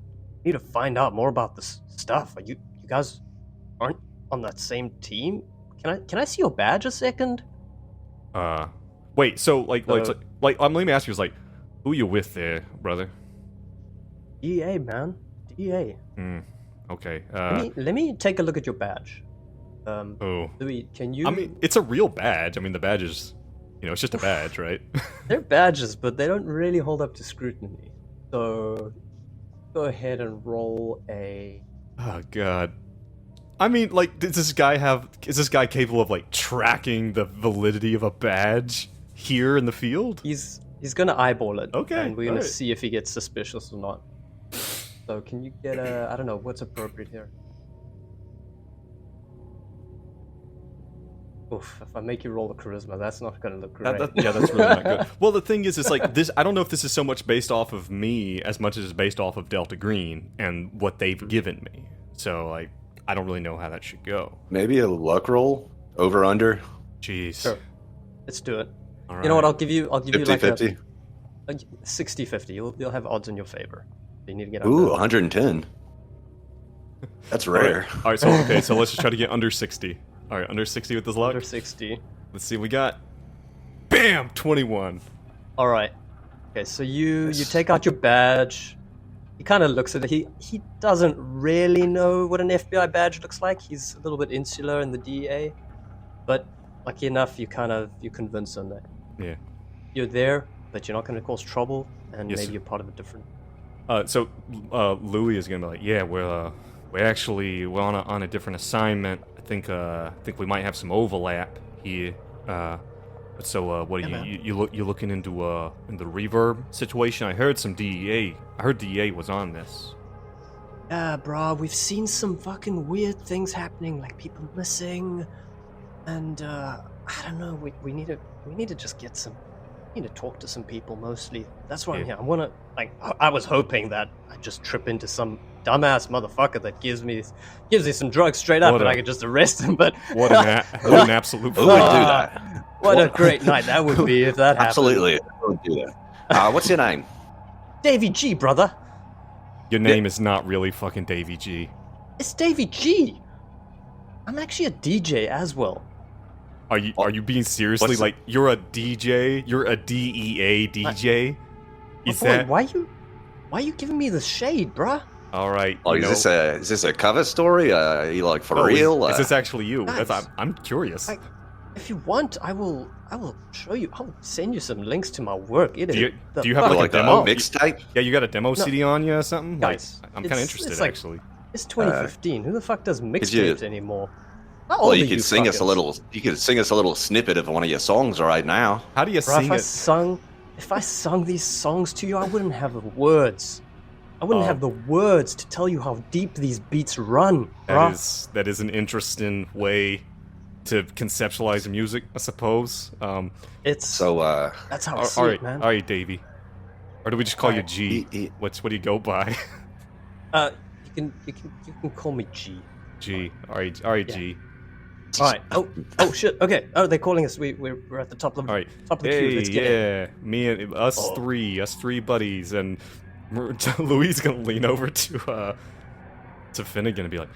out more about this stuff. You guys aren't on that same team? Can I see your badge a second? Wait. So let me ask you, who you with there, brother? DEA, man. DEA. Okay. Let me take a look at your badge. Louis, can you? I mean, it's a real badge. I mean, the badge is, it's just a badge, right? They're badges, but they don't really hold up to scrutiny. So, go ahead and roll a. Oh God. I mean, is this guy capable of tracking the validity of a badge here in the field? He's gonna eyeball it. Okay. And we're gonna see if he gets suspicious or not. So can you get I don't know, what's appropriate here? Oof, if I make you roll a charisma, that's not gonna look great. That's really not good. Well, the thing is this, I don't know if this is so much based off of me as much as it's based off of Delta Green and what they've given me. So, I don't really know how that should go. Maybe a luck roll? Over, under? Jeez. Sure. Let's do it. All right. You know what, I'll give you 50-50? a 60-50. You'll have odds in your favor. You need to get 110. That's rare. All right, so let's just try to get under 60. All right, under 60 with this luck. Under 60. Let's see, we got, bam, 21. All right. Okay, so you take out your badge. He kind of looks at it. He doesn't really know what an FBI badge looks like. He's a little bit insular in the DEA, but lucky enough, you convince him that you're there, but you're not going to cause trouble, and maybe you're part of a different. So Louis is gonna be like, yeah, we're on a different assignment. I think we might have some overlap here. So what are you looking into the reverb situation? I heard some DEA. I heard DEA was on this. Yeah, bro, we've seen some fucking weird things happening, like people missing, and I don't know. We need to just get some. Need to talk to some people mostly. That's why I'm here. I was hoping that I'd just trip into some dumbass motherfucker that gives me some drugs straight up and I could just arrest him. But what an absolute fool. Who would do that? What a great night that would be if that happened. Absolutely. Who would do that? What's your name? Davy G, brother. Your name is not really fucking Davy G. It's Davy G. I'm actually a DJ as well. Are you being seriously? You're a DJ? You're a DEA DJ? Why are you giving me the shade, bruh? All right. Is this a cover story? You for real? Is this actually you? I'm curious. If you want, I will show you. I'll send you some links to my work. It is. Do you have like like a demo? a mixtape? Yeah, you got a demo CD on you or something? Guys, I'm kind of interested, like, actually. It's 2015. Who the fuck does you- mixtapes anymore? How Well, old you are could sing us a fuckers? little. You could sing us a little snippet of one of your songs right now. How do you Bro, sing it? if I sung these songs to you, I wouldn't have the words. I wouldn't Oh. have the words to tell you how deep these beats run. Bruh. That is an interesting way to conceptualize music, I suppose. It's So, that's how I All see right, it, man. all right, Davey. Or do we just call you Alright. G? What do you go by? You can call me G. G. All right, Yeah. G. All right. Oh shit. Okay. Oh, they're calling us. We're at the top of All right. top of the queue. Hey, Let's get in. me and us three buddies, and Louis gonna lean over to Finnegan and be like,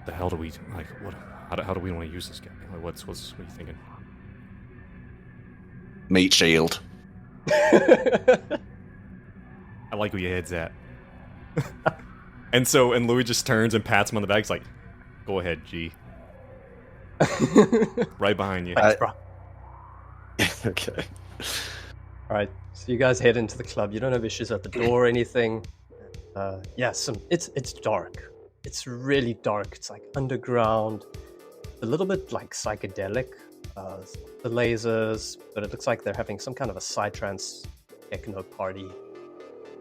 "The hell do we like? What? How do we want to use this guy? Like, what are you thinking?" meat shield. I like where your head's at. and Louis just turns and pats him on the back. He's like, "Go ahead, G." Right behind you. Thanks, bro. Okay. All right. So you guys head into the club. You don't have issues at the door or anything. Yeah. It's dark. It's really dark. It's like underground. A little bit like psychedelic. The lasers, but it looks like they're having some kind of a psytrance techno party.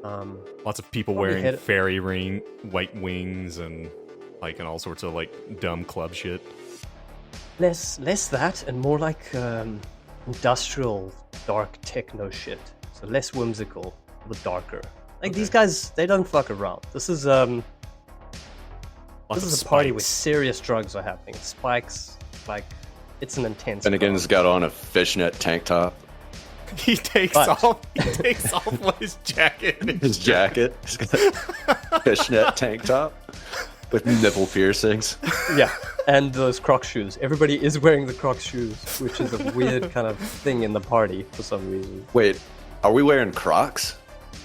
Lots of people Probably wearing fairy ring, white wings, and all sorts of dumb club shit. Less that and more like industrial dark techno shit. So less whimsical, but darker. Like these guys, they don't fuck around. This is a party where serious drugs are happening. Spikes, it's an intense. Finnegan's got on a fishnet tank top. He takes But- off his jacket. His jacket. He's got a fishnet tank top with nipple piercings. Yeah, and those Croc shoes. Everybody is wearing the Croc shoes, which is a weird kind of thing in the party for some reason. Wait, are we wearing Crocs?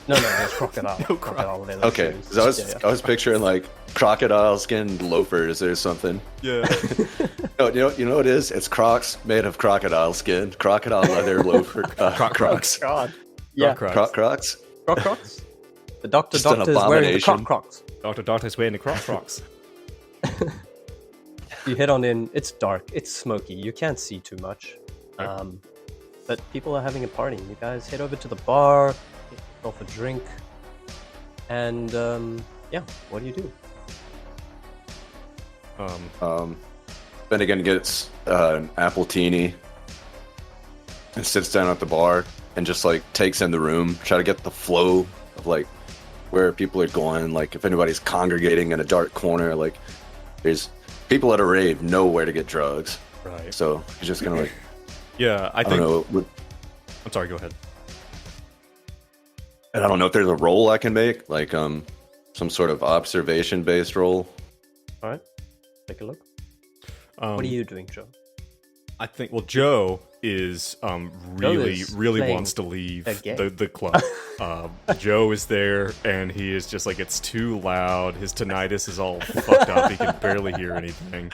No, there's crocodile. Crocodile leather Okay, shoes. 'cause I was picturing crocodile skinned loafers or something. Yeah. No, you know what it is? It's Crocs made of crocodile skin, crocodile leather loafer Crocs. God. Yeah, Crocs. Crocs. Crocs. The doctor Just an is wearing the abomination. Crocs. Doctor's wearing the Crocs. You head on in. It's dark. It's smoky. You can't see too much. But people are having a party. You guys head over to the bar, get yourself a drink, and yeah, what do you do? Finnegan gets an appletini and sits down at the bar and just takes in the room, try to get the flow of where people are going, if anybody's congregating in a dark corner, there's people at a rave know where to get drugs. Right. So he's just gonna Yeah, I I think. don't know. I'm sorry. Go ahead. And I don't know if there's a role I can make, some sort of observation-based role. All right, take a look. What What are you doing, Joe? I think. Well, Joe is really is really wants to leave again. the club. Joe is there, and he is just it's too loud. His tinnitus is all fucked up. He can barely hear anything.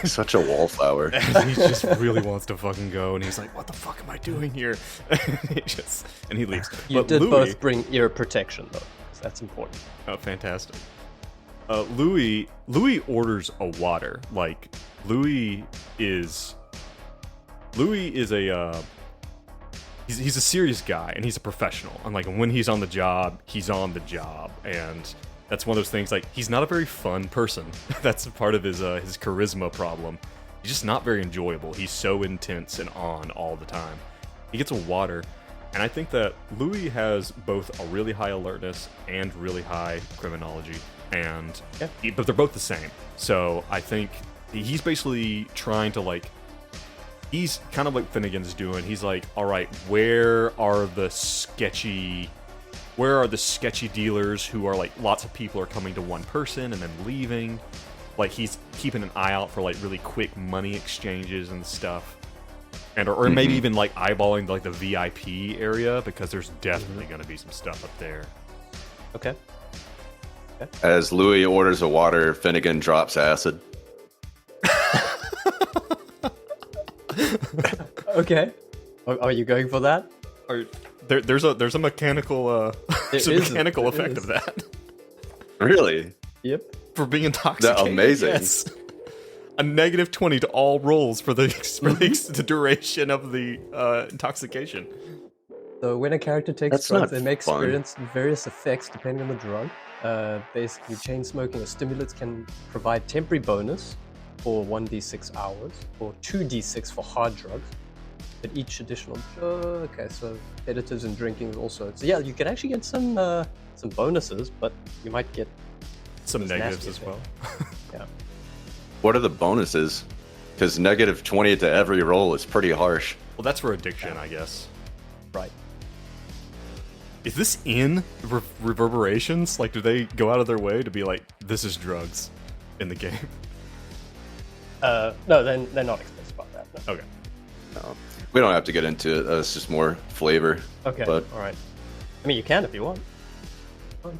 Such a wallflower. And he just really wants to fucking go, and he's like, "What the fuck am I doing here?" and he leaves. You But did Louis, both bring ear protection, though. So that's important. oh, fantastic. Louis orders a water. Louis is a he's a serious guy, and he's a professional. And when he's on the job, he's on the job, and that's one of those things. He's not a very fun person. That's a part of his charisma problem. He's just not very enjoyable. He's so intense and on all the time. He gets a water, and I think that Louis has both a really high alertness and really high criminology, and but they're both the same. So I think he's basically trying to he's kind of like Finnegan's doing. He's like, all right, where are the sketchy dealers who are lots of people are coming to one person and then leaving. He's keeping an eye out for really quick money exchanges and stuff. And or maybe even eyeballing the VIP area, because there's definitely going to be some stuff up there. Okay. As Louis orders a water, Finnegan drops acid. Okay. Are you going for that? There's a mechanical effect of that. Really? Yep. For being intoxicated. That's amazing. Yes. A -20 to all rolls for the duration of the intoxication. So when a character takes That's drugs, not they may fun. experience various effects depending on the drug. Basically, chain smoking or stimulants can provide temporary bonus for 1d6 hours, or 2d6 for hard drugs. But each additional okay, so sedatives and drinking also. So yeah, you can actually get some bonuses, but you might get some those negatives nasty as well. Yeah. What are the bonuses? Because -20 to every roll is pretty harsh. Well, that's for addiction, I guess. Right. Is this in Reverberations? Like, do they go out of their way to be like, this is drugs in the game? No, they're not explicit about that. No. Okay. No. We don't have to get into it. It's just more flavor. Okay, But alright. I mean, you can if you want. Fine.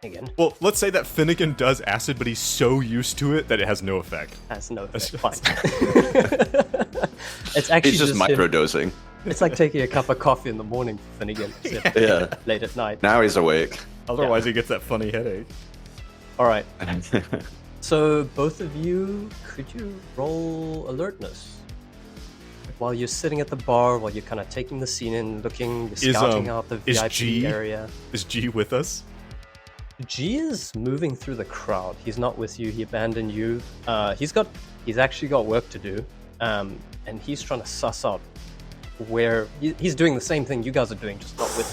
Again, Well, let's say that Finnegan does acid, but he's so used to it that it has no effect. has no That's effect. just- Fine. It's actually he's just him. microdosing. It's like taking a cup of coffee in the morning for Finnegan, except Yeah. late at night. Now he's awake. Otherwise, he gets that funny headache. Alright, so both of you, could you roll alertness? While you're sitting at the bar, while you're kind of taking the scene in, looking, you're scouting out the is VIP G- area. Is G with us? G is moving through the crowd. He's not with you. He abandoned you. He's actually got work to do, and he's trying to suss out where he's doing the same thing you guys are doing, just not with.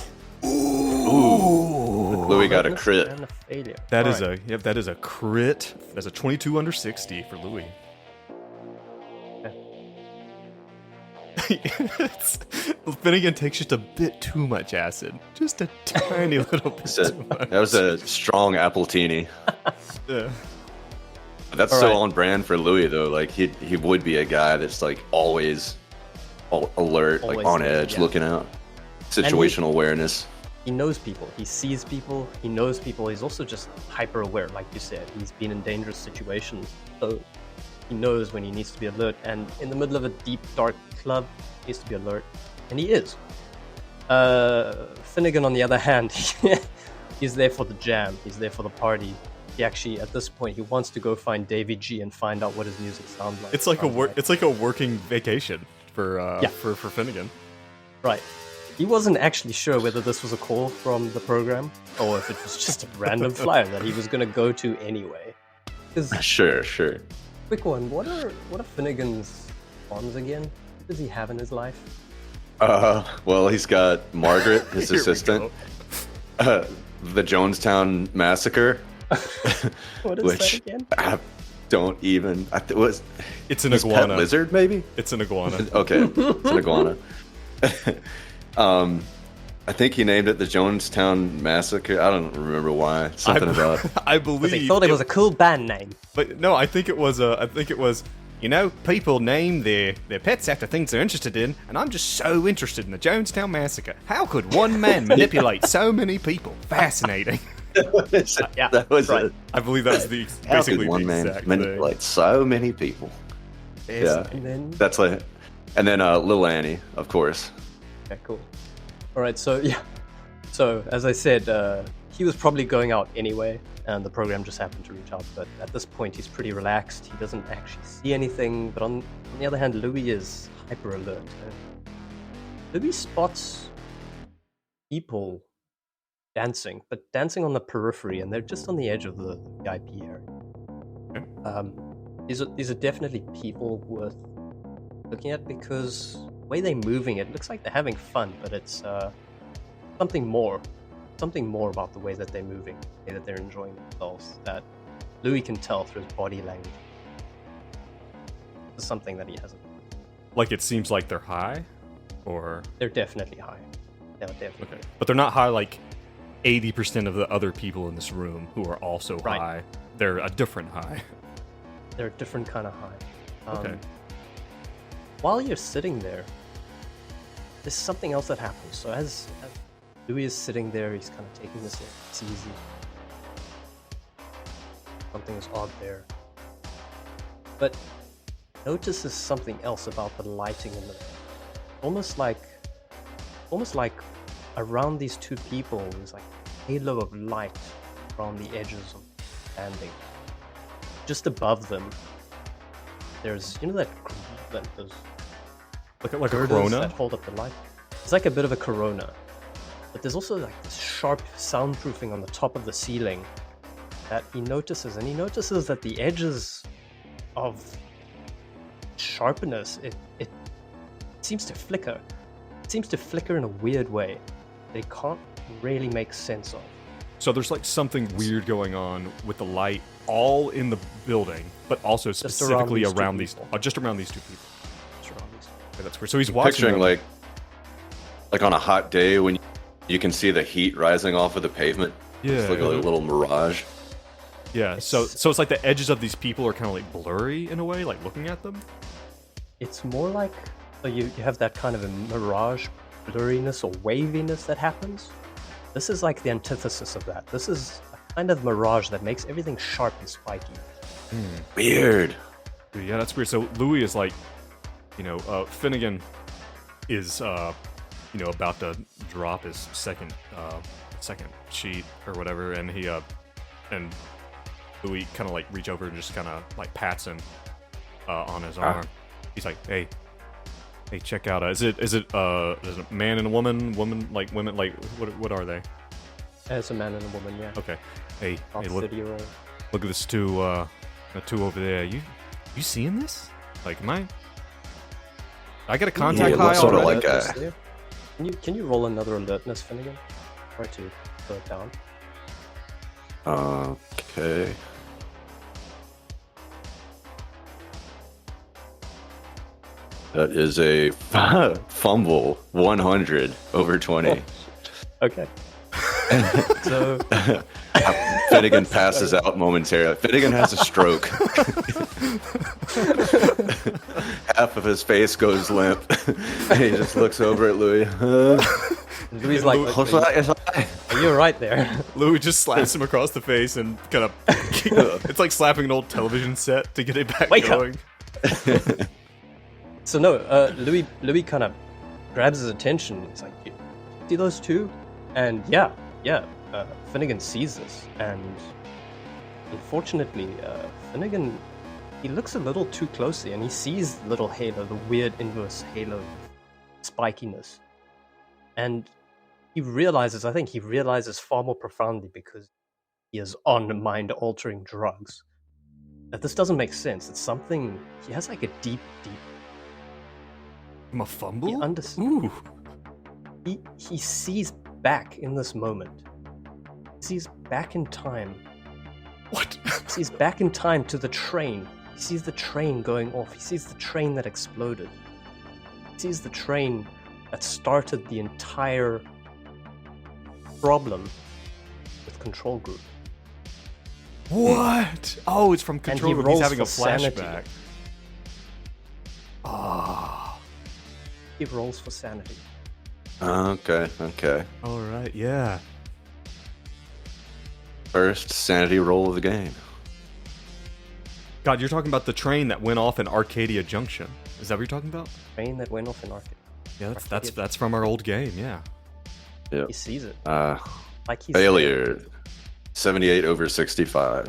Ooh. Louis got a alertness crit. and a failure. That is Alright. that is a crit. That's a 22 under 60 for Louis. Finnegan takes just a bit too much acid. Just a tiny little bit too much. That was a strong appletini. Yeah. That's All so right. on brand for Louis, though. Like he would be a guy that's like always alert, Always like on alert, edge, yeah. looking out. Situational awareness. He knows people. He sees people. He knows people. He's also just hyper aware, like you said. He's been in dangerous situations, so he knows when he needs to be alert. And in the middle of a deep, dark club, he needs to be alert, and he is. Finnegan, on the other hand, he's there for the jam. He's there for the party. He actually, at this point, he wants to go find Davy G and find out what his music sounds like. It's like it's like a working vacation for for Finnegan. Right. He wasn't actually sure whether this was a call from the program or if it was just a random flyer that he was going to go to anyway. 'Cause, Sure. quick one, what are Finnegan's bonds again? What does he have in his life? Well, he's got Margaret, his Here we assistant, the Jonestown Massacre, What is which that again? I don't even. It's an his iguana. pet lizard, maybe. It's an iguana. Okay, it's an iguana. I think he named it the Jonestown Massacre. I don't remember why. Something about. I Because believe he thought it was a cool band name. But no, I think it was. You know, people name their pets after things they're interested in, and I'm just so interested in the Jonestown Massacre. How could one man manipulate so many people? Fascinating. Yeah, that was right. it. I believe that's the How basically could one the man exact manipulate so many people? Yeah, And then, that's like. And then Lil Annie, of course. okay, cool. All right, so yeah. So, as I said, he was probably going out anyway, and the program just happened to reach out. But at this point, he's pretty relaxed. He doesn't actually see anything. But on the other hand, Louis is hyper alert. Louis spots people dancing, but dancing on the periphery, and they're just on the edge of the VIP area. These are definitely people worth looking at because the way they're moving, it looks like they're having fun, but it's something more about the way that they're moving, the way that they're enjoying themselves, that Louis can tell through his body language. It's something that he hasn't. Like it seems like they're high, or They're definitely high. They're definitely. okay, but they're not high like 80% of the other people in this room who are also Right. high. They're a different high. They're a different kind of high. Okay. While you're sitting there, there's something else that happens. So as Louis is sitting there, he's kind of taking this in. It's easy. Something is odd there. But notices something else about the lighting in the almost like around these two people there's like a halo of light around the edges of the landing. Just above them there's that those like a girders corona. that hold up the light. It's like a bit of a corona, but there's also like this sharp soundproofing on the top of the ceiling that he notices, and he notices that the edges of sharpness it seems to flicker. It seems to flicker in a weird way that he can't really make sense of. So there's like something weird going on with the light all in the building, but also specifically around these just around these two people. Okay, that's weird. So he's watching Picturing them. like on a hot day when you can see the heat rising off of the pavement. Yeah. It's like a little mirage. Yeah, so it's like the edges of these people are kind of like blurry in a way, like looking at them. It's more like you have that kind of a mirage blurriness or waviness that happens. This is like the antithesis of that. This is a kind of mirage that makes everything sharp and spiky. Weird. Yeah, that's weird. So Louis is like, Finnegan is, about to drop his second sheet or whatever, and he and Louis kind of like reach over and just kind of like pats him on his arm. He's like, hey, check out. Is it a man and a woman? Women like what are they? It's a man and a woman, yeah. Okay. Hey, look at this two over there. You seeing this? Like, I got a contact Yeah, it high looks sort of already? like a... Can you roll another alertness, Finnegan? Try to put it down. Okay. That is a fumble 100 over 20. Okay. So Finnegan passes out momentarily. Finnegan has a stroke. Half of his face goes limp. And he just looks over at Louis. Louis is like, are you right there? Louis just slaps him across the face and kind of... it's like slapping an old television set to get it back going. So no, Louis kind of grabs his attention. He's like, "You see those two?" And yeah, Finnegan sees this, and unfortunately, Finnegan, he looks a little too closely, and he sees the little halo, the weird inverse halo spikiness, and he realizes far more profoundly, because he is on mind-altering drugs, that this doesn't make sense. It's something, he has like a deep A fumble? Ooh. He sees back in this moment. He sees back in time. What? He sees back in time to the train. He sees the train going off. He sees the train that exploded. He sees the train that started the entire problem with Control Group. What? Oh, it's from Control Group. He's having a sanity. flashback. Ah. He rolls for sanity. Okay. All right, yeah. First sanity roll of the game. God, you're talking about the train that went off in Arcadia Junction. Is that what you're talking about? Train that went off in Arcadia. Yeah, that's from our old game, yeah. Yep. He sees it. Like he's failure. 78 over 65.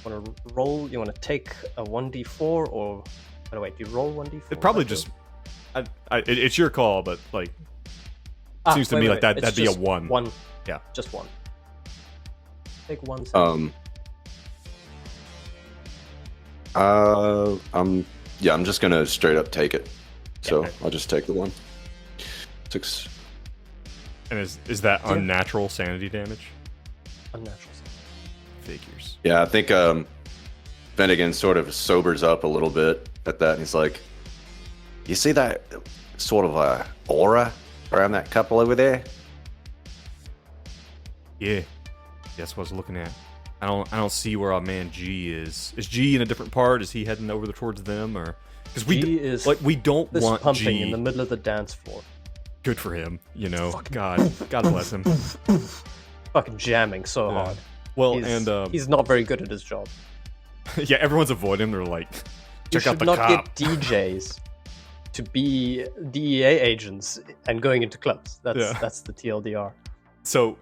Want to roll? You want to take a 1d4 or... By the way, do you roll 1d4? It probably just... it's your call, but like... seems to me like that'd be a 1. 1. Yeah. Just 1. Take 1. I'm just gonna straight up take it. So I'll just take the 1. 6. And is that unnatural sanity damage? Unnatural sanity. Figures. Yeah, I think Finnegan sort of sobers up a little bit at that, and he's like, "You see that sort of aura around that couple over there?" Yeah, that's what I was looking at. I don't see where our man G is. Is G in a different part? Is he heading over towards them, or because we don't want pumping G in the middle of the dance floor. Good for him, God bless him. Fucking jamming so hard. Well, he's not very good at his job. Yeah, everyone's avoiding. They're like, You check out should the not cop. get DJs to be DEA agents and going into clubs. That's the TLDR. So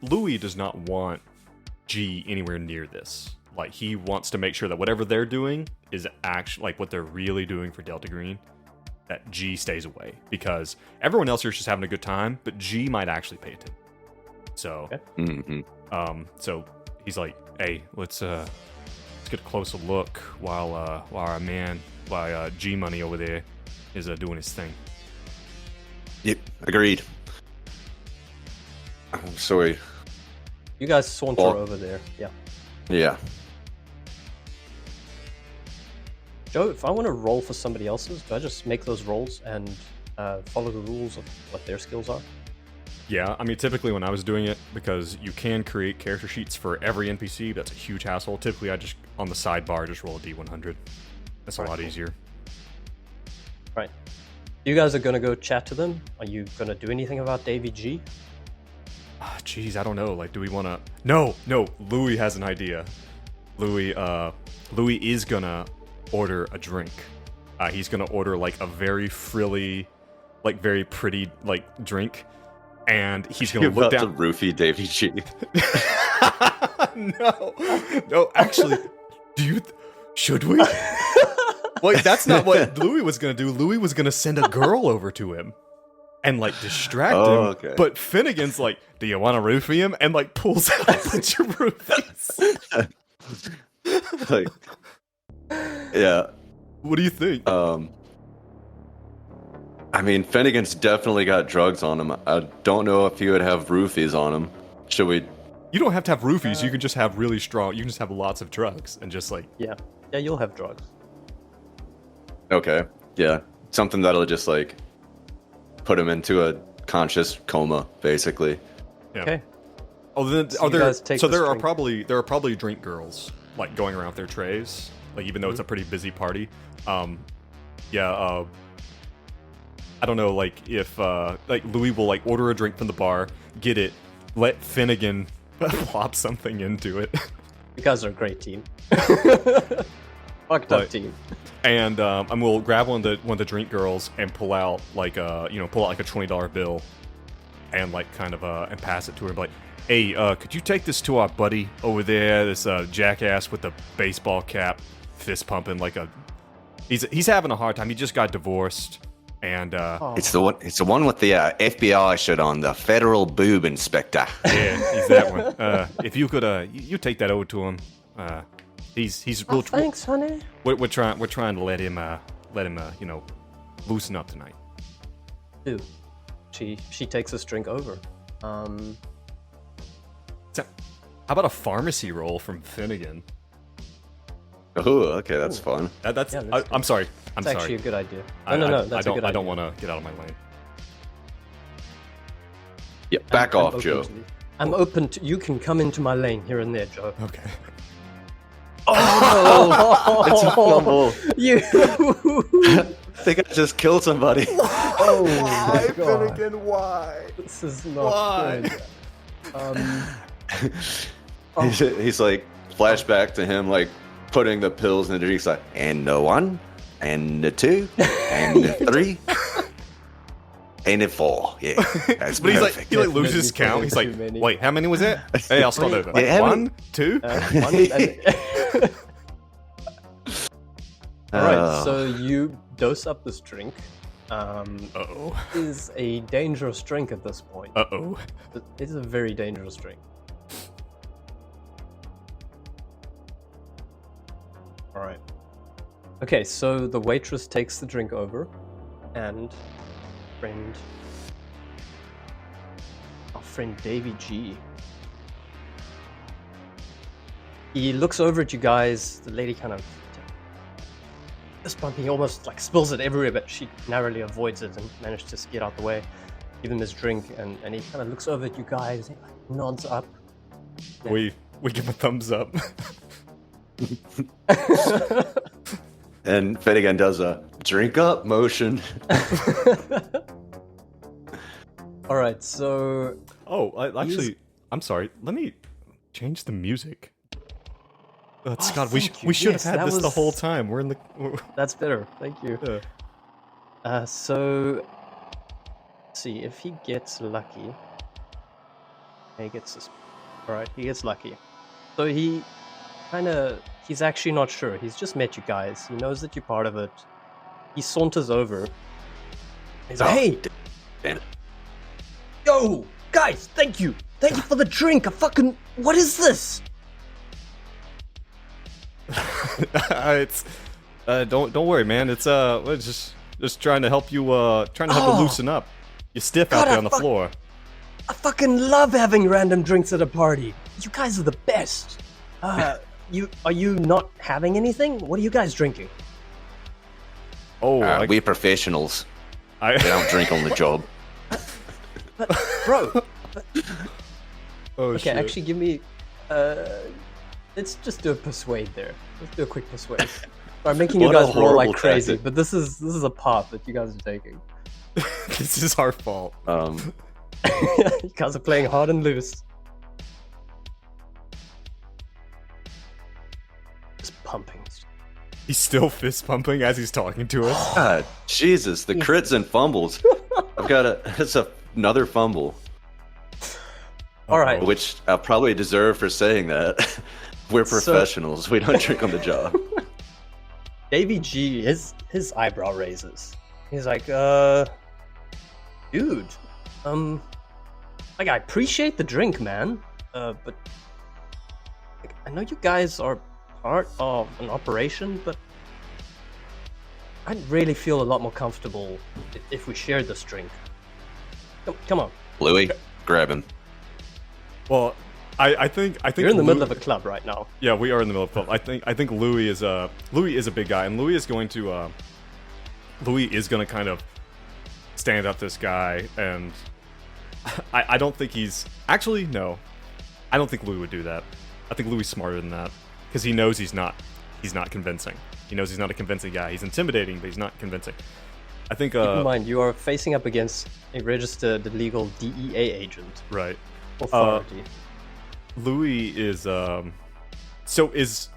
Louis does not want G anywhere near this. Like, he wants to make sure that whatever they're doing is actually like what they're really doing for Delta Green. That G stays away, because everyone else here is just having a good time, but G might actually pay attention. So, so he's like, "Hey, let's get a closer look while G Money over there is doing his thing." Yep, agreed. I'm sorry. You guys saunter over there. Yeah. Yeah. Joe, if I want to roll for somebody else's, do I just make those rolls and follow the rules of what their skills are? Yeah, I mean, typically when I was doing it, because you can create character sheets for every NPC, that's a huge hassle. Typically, I just, on the sidebar, just roll a D100. That's a lot easier. Right. You guys are going to go chat to them? Are you going to do anything about Davy G? Jeez, I don't know. Like, do we want to... No, Louis has an idea. Louis is going to order a drink. He's going to order, like, a very frilly, like, very pretty, like, drink. And he's going to look down... to roofie Davy G. No, actually, should we? Like, that's not what Louis was going to do. Louis was going to send a girl over to him and, like, distract him. Okay. But Finnegan's like, do you want to roofie him? And, like, pulls out a bunch of roofies. Like, yeah. What do you think? I mean, Finnegan's definitely got drugs on him. I don't know if he would have roofies on him. Should we? You don't have to have roofies. You can just have really strong. You can just have lots of drugs and just like. Yeah, you'll have drugs. Okay. Yeah, something that'll just like put him into a conscious coma, basically. Yeah. Okay. Oh, then So are there? So there are drink. probably drink girls like going around with their trays. Like, even though it's a pretty busy party. I don't know, like, if like Louis will like order a drink from the bar, get it, let Finnegan plop something into it. You guys are a great team. Fucked up team. And we'll grab one of the drink girls and pull out like a $20 bill, and like kind of and pass it to her. Like, hey, could you take this to our buddy over there? This jackass with the baseball cap, fist pumping like a. He's having a hard time. He just got divorced. And It's the one with the FBI shirt on, the Federal Boob Inspector. Yeah, he's that one. If you could, you take that over to him. He's real. Thanks, honey. We're trying to let him loosen up tonight. Dude, she takes this drink over. How about a pharmacy roll from Finnegan? Oh, okay, that's fun. I'm sorry. It's actually a good idea. I That's a good idea. I don't want to get out of my lane. Yeah, back off, Joe. I'm open to. You can come into my lane here and there, Joe. Okay. Oh, it's a fumble. You. I think I just killed somebody. Oh my god. Finnegan, why? This is not good. He's like, flashback to him like putting the pills in the drink. He's like, and the 1, and the 2, and the 3, and the 4. Yeah, that's But perfect. he loses count. He's like, Too many. wait, how many was that? Hey, I'll start over. Wait, how 1, 2. Alright, so you dose up this drink. Uh-oh. It is a dangerous drink at this point. Uh-oh. It is a very dangerous drink. Alright. Okay, so the waitress takes the drink over, and our friend Davy G. He looks over at you guys. The lady kind of fist bump. He almost like spills it everywhere, but she narrowly avoids it and managed to get out the way. Give him his drink, and he kind of looks over at you guys. He like nods up. We give him a thumbs up. And Finnegan does a drink up motion. All right, so I'm sorry. Let me change the music. Scott, thank you. we should Yes, have had that this the was- whole time. We're in the. That's better. Thank you. So, let's see if he gets lucky. He gets this. All right, he gets lucky. So he's actually not sure. He's just met you guys. He knows that you're part of it. He saunters over. He's like, "Hey, Damn it. yo, guys, thank you for the drink. What is this?" It's don't worry, man. It's we're just trying to help you loosen up. You're stiff out God, there on the floor. I fucking love having random drinks at a party. You guys are the best. Are you not having anything? What are you guys drinking? Oh, We professionals. I We don't drink on the job. But, bro. oh Okay, shit. actually, give me. Let's just do a persuade there. Let's do a quick persuade. I'm making you What a guys roll like horrible crazy, tactic. but this is a path that you guys are taking. This is our fault. You guys are playing hard and loose. Just pumping. He's still fist pumping as he's talking to us. God, Jesus, the crits and fumbles. It's another fumble, All right. which I probably deserve for saying that. We're professionals. We don't drink on the job. Davey G, his eyebrow raises. He's like, dude, like I appreciate the drink, man, but like, I know you guys are part of an operation, but I'd really feel a lot more comfortable if we shared this drink. Come on, Louis, grab him. Well, I think you're in the middle of a club right now. Yeah, we are in the middle of club. I think Louis is a big guy, and Louis is going to kind of stand up this guy, and I don't think he's actually no, I don't think Louis would do that. I think Louis is smarter than that because he knows he's not convincing. He knows he's not a convincing guy. He's intimidating, but he's not convincing. I think Keep in mind, you are facing up against a registered legal DEA agent. right. Authority. Louis is so is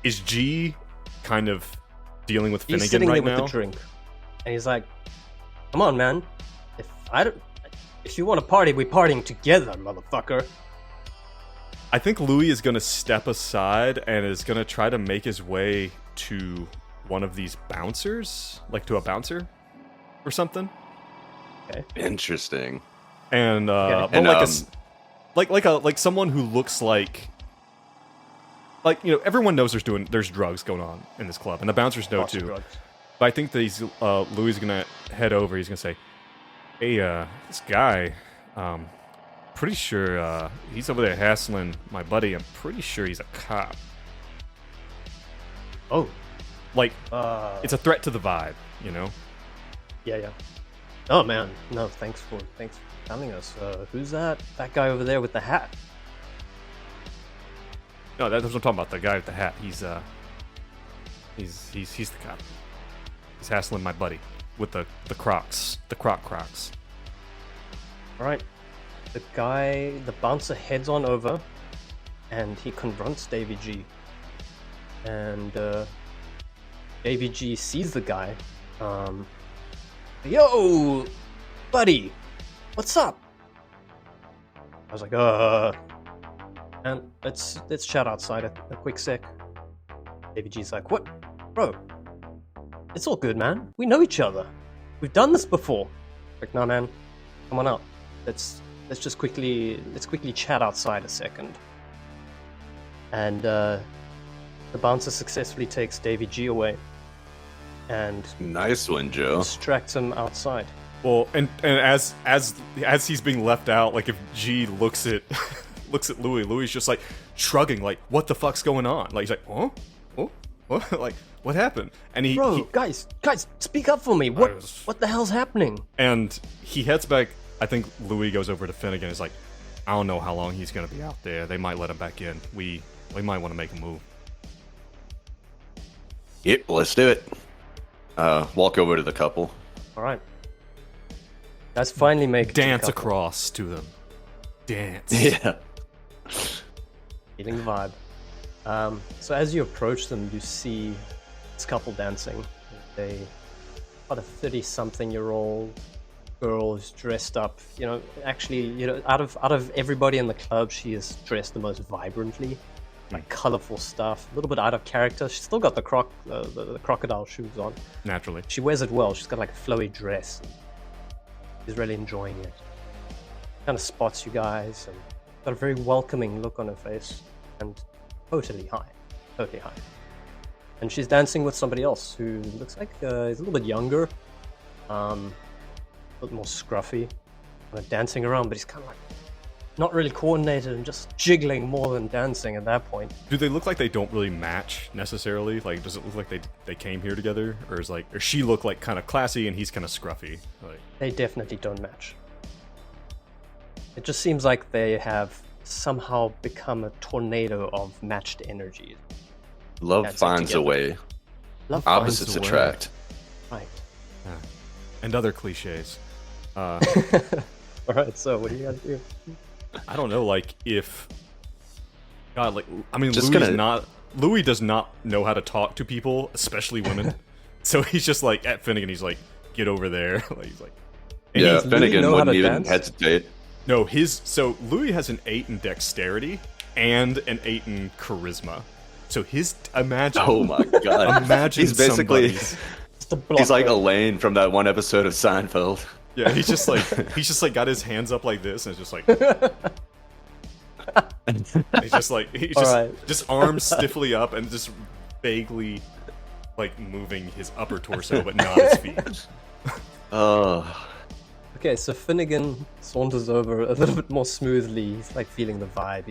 G kind of dealing with He's Finnegan sitting right there with now? the drink, and he's like, "Come on, man. If you want to party, we're partying together, motherfucker." I think Louis is going to step aside and is going to try to make his way to one of these bouncers, like to a bouncer or something. Interesting. And Okay. but like someone who looks like everyone knows there's drugs going on in this club, and the bouncers know Lots of too. drugs. But I think that Louis is gonna head over. He's gonna say, "Hey, this guy, pretty sure he's over there hassling my buddy. I'm pretty sure he's a cop. Oh, Like, uh, it's a threat to the vibe, you know." yeah. Oh man, no, thanks for telling us. Who's that guy over there with the hat? No, that's what I'm talking about. The guy with the hat. He's the cop. He's hassling my buddy with the Crocs, the Crocs. All right, the bouncer heads on over, and he confronts Davy G. And Davy G sees the guy. Yo, buddy, what's up? I was like, and let's chat outside a quick sec. Davy G's like, what, bro? It's all good, man. We know each other. We've done this before. Like, nah, man, come on out. Let's quickly chat outside a second. And the bouncer successfully takes Davy G away and Nice one, Joe. distracts him outside. Well, and as he's being left out, like if G looks at Louis is just like shrugging, like what the fuck's going on? Like he's like, oh, what? Like what happened? And Bro, guys, speak up for me. What the hell's happening? and he heads back. I think Louis goes over to Finnegan. And is like, I don't know how long he's gonna be out there. They might let him back in. We might want to make a move. Yep, let's do it. Walk over to the couple. All right. Guys finally make it to the Dance couple. across to them. Dance. Yeah. Feeling the vibe. So as you approach them, you see this couple dancing. About a 30-something-year-old girl who's dressed up. Out of everybody in the club, she is dressed the most vibrantly, like colorful stuff. A little bit out of character. She's still got the crocodile shoes on. Naturally. She wears it well. She's got like a flowy dress. She's really enjoying it. Kind of spots you guys and got a very welcoming look on her face and totally high. And she's dancing with somebody else who looks like he's a little bit younger, a bit more scruffy, kind of dancing around, but he's kind of like not really coordinated and just jiggling more than dancing at that point. Do they look like they don't really match necessarily? Like, does it look like they came here together, or she look like kind of classy and he's kind of scruffy? Like, they definitely don't match. It just seems like they have somehow become a tornado of matched energies. Love finds a way. Love Opposites finds a way. attract. Right. yeah. And other cliches. All right. So what do you guys do? I don't know. Like if God, like I mean, Just Louis does not know how to talk to people, especially women. So he's just like at Finnegan. He's like, get over there. Like he's like, Yeah, Does Louis Finnegan know how wouldn't to even dance? hesitate. no, so Louis has an 8 in dexterity and an 8 in charisma. So imagine. Oh my god. Imagine He's basically somebody's- he's like Elaine from that one episode of Seinfeld. Yeah, he's just like got his hands up like this, and it's just like he's Alright. just arms stiffly up and just vaguely like moving his upper torso, but not his feet. Oh, Okay, so Finnegan saunters over a little bit more smoothly. He's like feeling the vibe.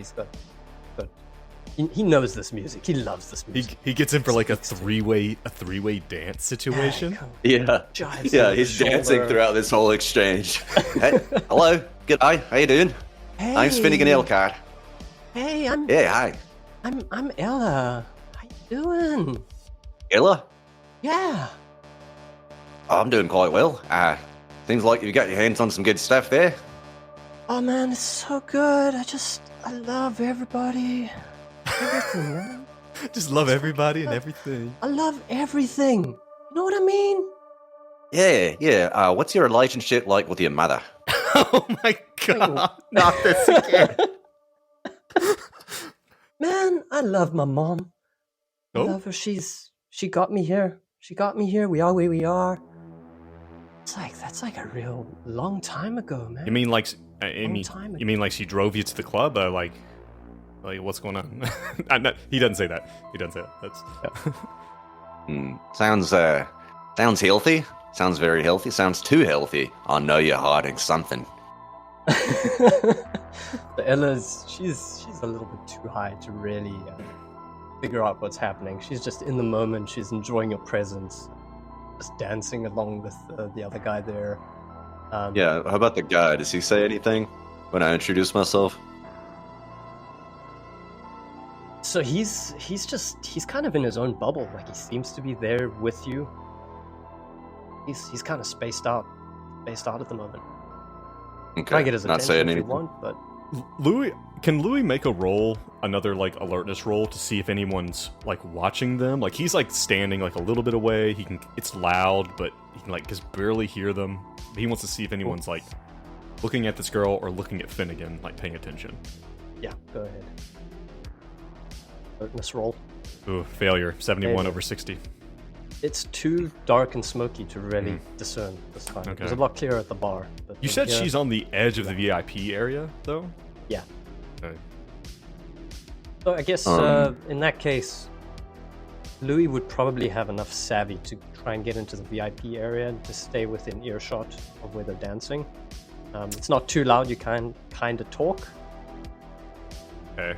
He knows this music. He loves this music. He gets in for like a three-way dance situation. yeah. Jives Yeah, over he's the dancing shoulder. throughout this whole exchange. Hey, hello, g'day, how you doing? Name's Finnegan Elcott. Hey, I'm Yeah, hi. I'm Ella. How you doing? Ella? Yeah. Oh, I'm doing quite well. Seems like you got your hands on some good stuff there. Oh man, it's so good. I love everybody. Everything, man. Just love everybody and everything. I love everything. You know what I mean? Yeah. What's your relationship like with your mother? Oh my god! Not this again. Man, I love my mom. I Oh, love her. She got me here. She got me here. We are where we are. That's like a real long time ago, man. you mean like time you mean like she drove you to the club? Like what's going on? He doesn't say that. He doesn't say that. That's Sounds healthy. Sounds very healthy. Sounds too healthy. I know you're hiding something. But Ella's she's a little bit too high to really figure out what's happening. She's just in the moment. She's enjoying your presence, just dancing along with the other guy there. Yeah, how about the guy? Does he say anything when I introduce myself? So he's kind of in his own bubble. Like he seems to be there with you. He's kind of spaced out at the moment. Okay, Try to get his not attention saying if you anything. want, but Can Louis make a roll, another like alertness roll, to see if anyone's like watching them? Like he's like standing like a little bit away. It's loud, but he can like just barely hear them. He wants to see if anyone's like looking at this girl or looking at Finnegan, like paying attention. yeah, go ahead. Alertness roll. Ooh, failure. 71 Failure. over 60. It's too dark and smoky to really discern this time. Okay. It was a lot clearer at the bar. But You said she's on the edge of the VIP area, though? Yeah. Okay. So I guess in that case, Louis would probably have enough savvy to try and get into the VIP area and to stay within earshot of where they're dancing. It's not too loud. You can kind of talk Okay.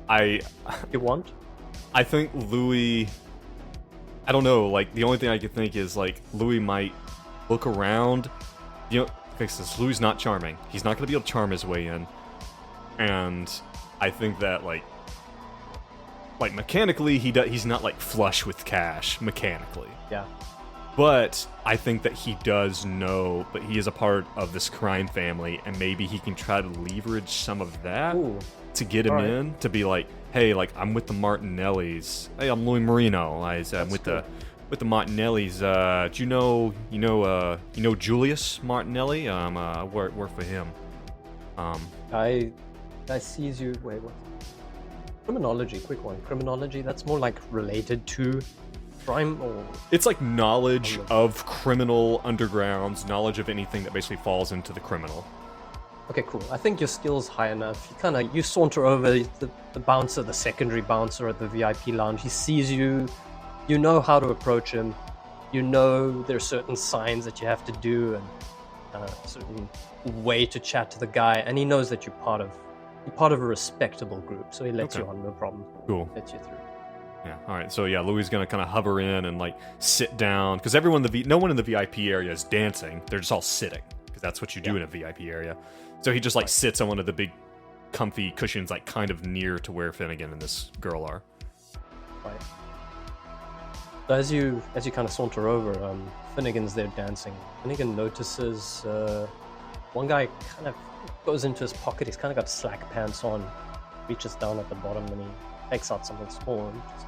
if you want. I think Louis... I don't know, like, the only thing I could think is, like, Louis might look around. You know, okay, so Louis not charming. He's not going to be able to charm his way in. And I think that, like mechanically, he's not, like, flush with cash, mechanically. Yeah. But I think that he does know that he is a part of this crime family, and maybe he can try to leverage some of that. Ooh. to get him All right. in, to be like, hey, like I'm with the Martinellis. Hey, I'm Louis Marino. I'm with the Martinellis. Do you know Julius Martinelli? I work for him. I sees you. Wait, what? Criminology, quick one. Criminology. That's more like related to crime, or It's like knowledge of criminal undergrounds, knowledge of anything that basically falls into the criminal. okay, cool. I think your skill's high enough. You saunter over the bouncer, the secondary bouncer at the VIP lounge. He sees you. You know how to approach him. You know there's certain signs that you have to do and a certain way to chat to the guy. And he knows that you're part of a respectable group, so he lets you on, no problem. Cool. Lets you through. Yeah. All right. So yeah, Louis is gonna kind of hover in and like sit down because everyone no one in the VIP area is dancing. They're just all sitting because that's what you do in a VIP area. So he just like sits on one of the big, comfy cushions, like kind of near to where Finnegan and this girl are. Right. So as you kind of saunter over, Finnegan's there dancing. Finnegan notices one guy kind of goes into his pocket. He's kind of got slack pants on, reaches down at the bottom, and he takes out something small and just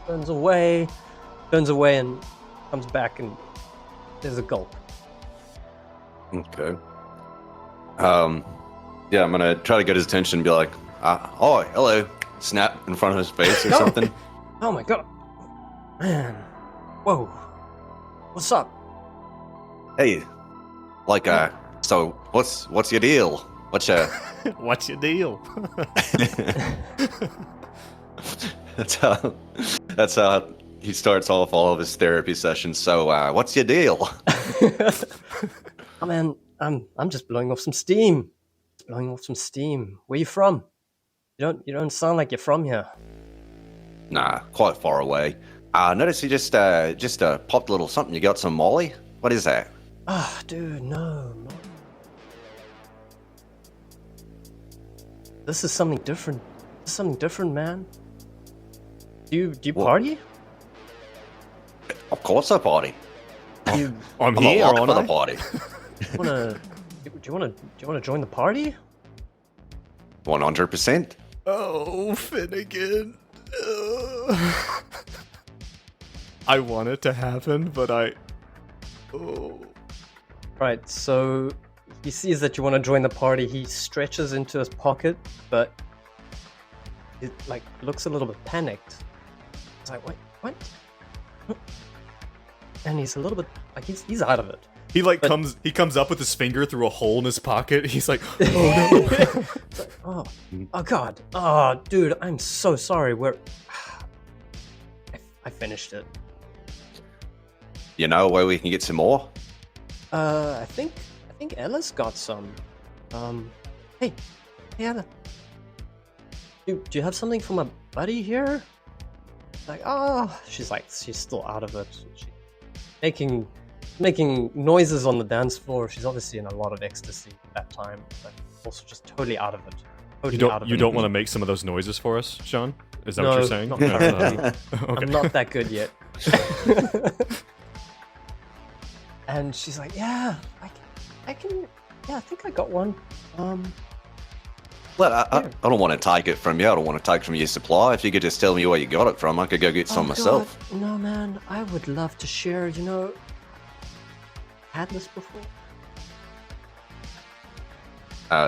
turns away and comes back, and there's a gulp. Okay. Yeah, I'm gonna try to get his attention and be like, oh, hello. Snap in front of his face or something. Oh my god. Man. Whoa. What's up? Hey, like, so what's your deal? What's your... What's your deal? That's how he starts all of his therapy sessions. So, what's your deal? Oh man, I'm just blowing off some steam. Where you from? You don't sound like you're from here. Nah, quite far away. Notice you just popped a little something. You got some Molly? What is that? Ah, dude, no. This is something different. Man. Do you party? Of course I party. I'm I'm here, alive aren't for the I? party. Do you wanna join the party? 100%. Oh, Finnegan. I want it to happen, but Right, so he sees that you want to join the party. He stretches into his pocket, but it like looks a little bit panicked. It's like, what? And he's a little bit like he's out of it. He comes up with his finger through a hole in his pocket. He's like, oh no. It's like, oh god. Oh, dude, I'm so sorry. I finished it. You know where we can get some more? I think Ella's got some. Hey Ella. Do you have something for my buddy here? Like, she's still out of it. She's making noises on the dance floor. She's obviously in a lot of ecstasy at that time, but also just totally out of it. You don't want to make some of those noises for us, Sean? Is that what you're saying? Not No, really. okay. I'm not that good yet. And she's like, yeah, I can, yeah, I think I got one. Well, I don't want to take it from you. I don't want to take from your supply. If you could just tell me where you got it from, I could go get some myself. God. No, man, I would love to share. Had this before?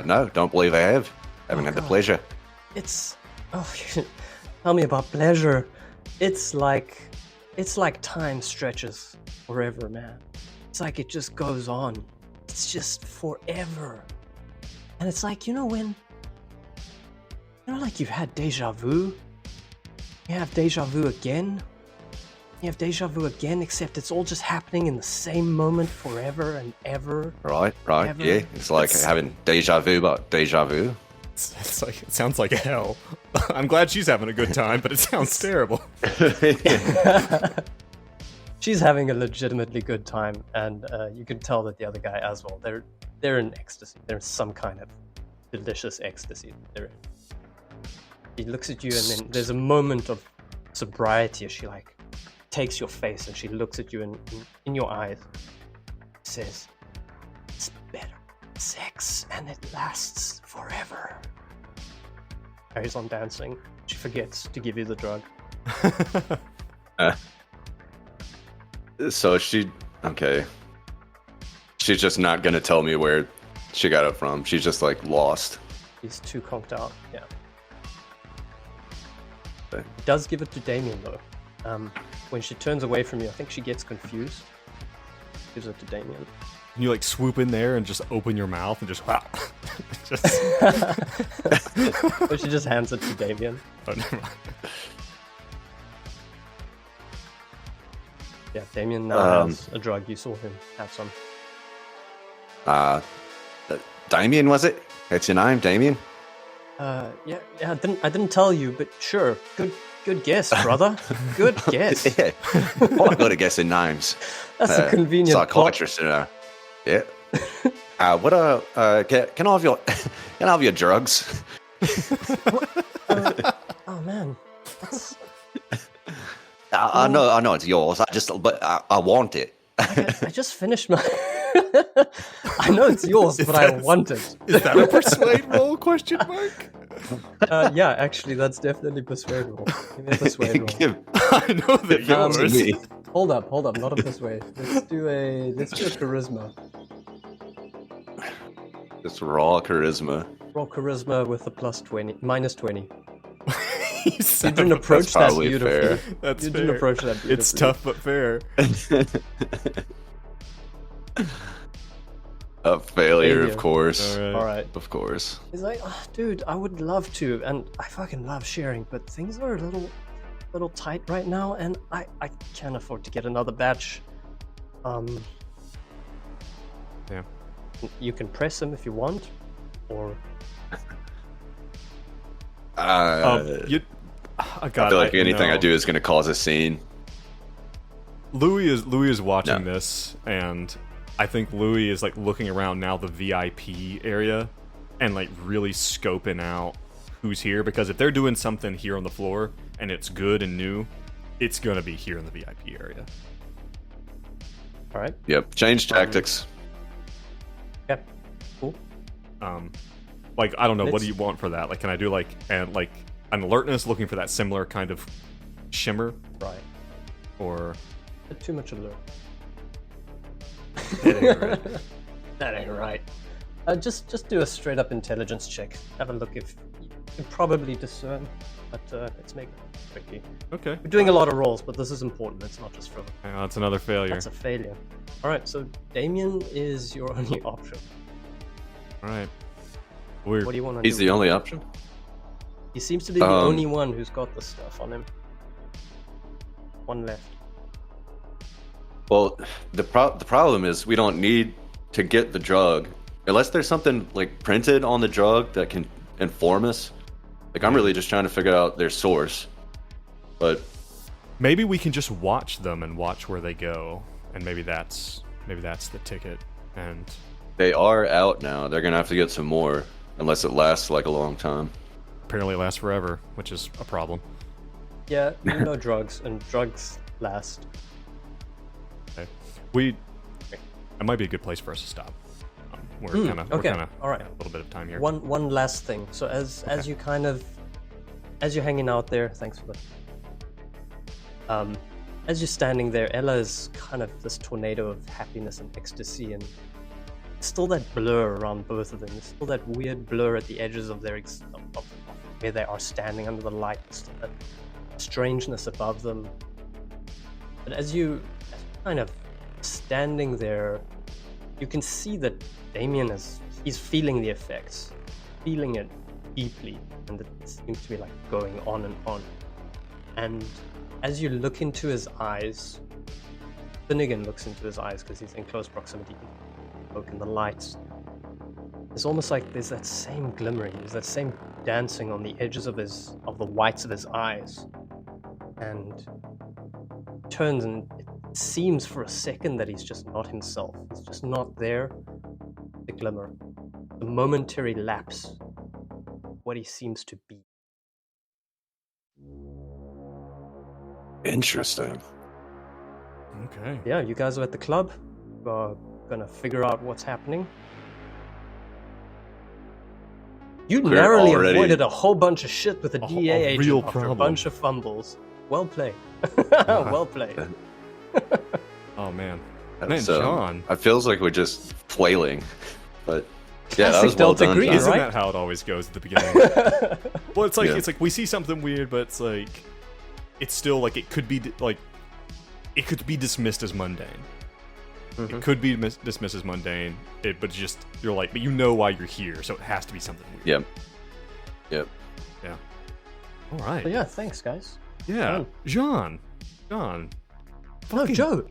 No, don't believe I have. Haven't had the God. pleasure. Tell me about pleasure. It's like time stretches forever, man. It's like it just goes on. It's just forever. And it's like, like you've had deja vu. You have deja vu again. You have deja vu again, except it's all just happening in the same moment forever and ever. Right, Ever. yeah. It's like having deja vu, but deja vu. It sounds like hell. I'm glad she's having a good time, but it sounds terrible. She's having a legitimately good time, and you can tell that the other guy as well. They're in ecstasy. They're in some kind of delicious ecstasy. They're in. He looks at you, and then there's a moment of sobriety as she takes your face and she looks at you in your eyes. Says, "It's better sex, and it lasts forever." carries on dancing. She forgets to give you the drug. So okay. She's just not gonna tell me where she got it from. She's just like lost. He's too conked out. Yeah. Okay. Does give it to Damien though. When she turns away from you, I think she gets confused. Gives it to Damien. Can you like swoop in there and just open your mouth and just wow? Just... Or she just hands it to Damien. Oh, never mind. Yeah, Damien now has a drug. You saw him have some. Damien, was it? That's your name, Damien? Yeah. I didn't tell you, but sure. Good guess, brother. Good guess. Yeah. Oh, I got to guess in names. That's a convenient psychiatrist in there. Yeah. Can I have your drugs? Oh man, that's... I know it's yours. I want it. I just finished my. I know it's yours, but I want it. Is that a persuade roll? Question mark. Yeah, actually, that's definitely persuade roll. Give me a persuade roll. I know that yours. Hold up, not a persuade. Let's do a charisma. Just raw charisma. Raw charisma with a minus 20. You didn't approach that beautifully. Fair. That's you fair. didn't approach that beautifully. It's tough but fair. A failure, of course. All right. Of course. He's like, oh, dude, I would love to, and I fucking love sharing, but things are a little tight right now, and I can't afford to get another batch. Yeah. You can press him if you want, or I feel like anything I do is going to cause a scene. Louis is watching this, and I think Louis is like looking around now the VIP area and like really scoping out who's here, because if they're doing something here on the floor and it's good and new, it's gonna be here in the VIP area. All right. Yep. Change tactics. Yeah. Cool. Like I don't know, what do you want for that? Like, can I do like an alertness, looking for that similar kind of shimmer? Right. Or too much alert. That ain't right. That ain't right. Just do a straight up intelligence check. Have a look if you can probably discern, but let's make it tricky. Okay. We're doing a lot of rolls, but this is important. It's not just for. Yeah, that's another failure. That's a failure. All right, so Damien is your only option. All right. What do you want to do? He's the only option? He seems to be the only one who's got the stuff on him. One left. Well, the problem is we don't need to get the drug unless there's something like printed on the drug that can inform us. Like, I'm really just trying to figure out their source. But maybe we can just watch them and watch where they go, and maybe that's the ticket. And they are out now. They're gonna have to get some more, unless it lasts like a long time. Apparently, it lasts forever, which is a problem. Yeah, you know drugs, and drugs last. Okay. It might be a good place for us to stop. We're kind of all right. a little bit of time here. One last thing. So as you as you're hanging out there, thanks for that. As you're standing there, Ella is kind of this tornado of happiness and ecstasy, and still that blur around both of them. There's still that weird blur at the edges of their of where they are standing under the light. Still that strangeness above them. But as you kind of standing there, you can see that Damien he's feeling the effects, feeling it deeply, and it seems to be like going on and on. And as you look into his eyes, Finnegan looks into his eyes because he's in close proximity to in the lights. It's almost like there's that same glimmering, there's that same dancing on the edges of the whites of his eyes. And turns, and it seems for a second that he's just not himself. He's just not there. The glimmer, the momentary lapse, what he seems to be. Interesting. Okay. Yeah, you guys are at the club. We're gonna figure out what's happening. You We're narrowly already- avoided a whole bunch of shit with a DA agent real after problem. a bunch of fumbles. Well played. Well played. Oh man, So, John. it feels like we're just flailing, but yeah, that Classic was well Delta done, Green, John. Isn't right? that how it always goes at the beginning? Well, it's like we see something weird, but it's like it's still like it could be dismissed as mundane. It could be dismissed as mundane, but just but you know why you're here, so it has to be something weird. Yep. Yeah. All right. But yeah, thanks, guys. Yeah. Fun. John. No, Fucking- Joe.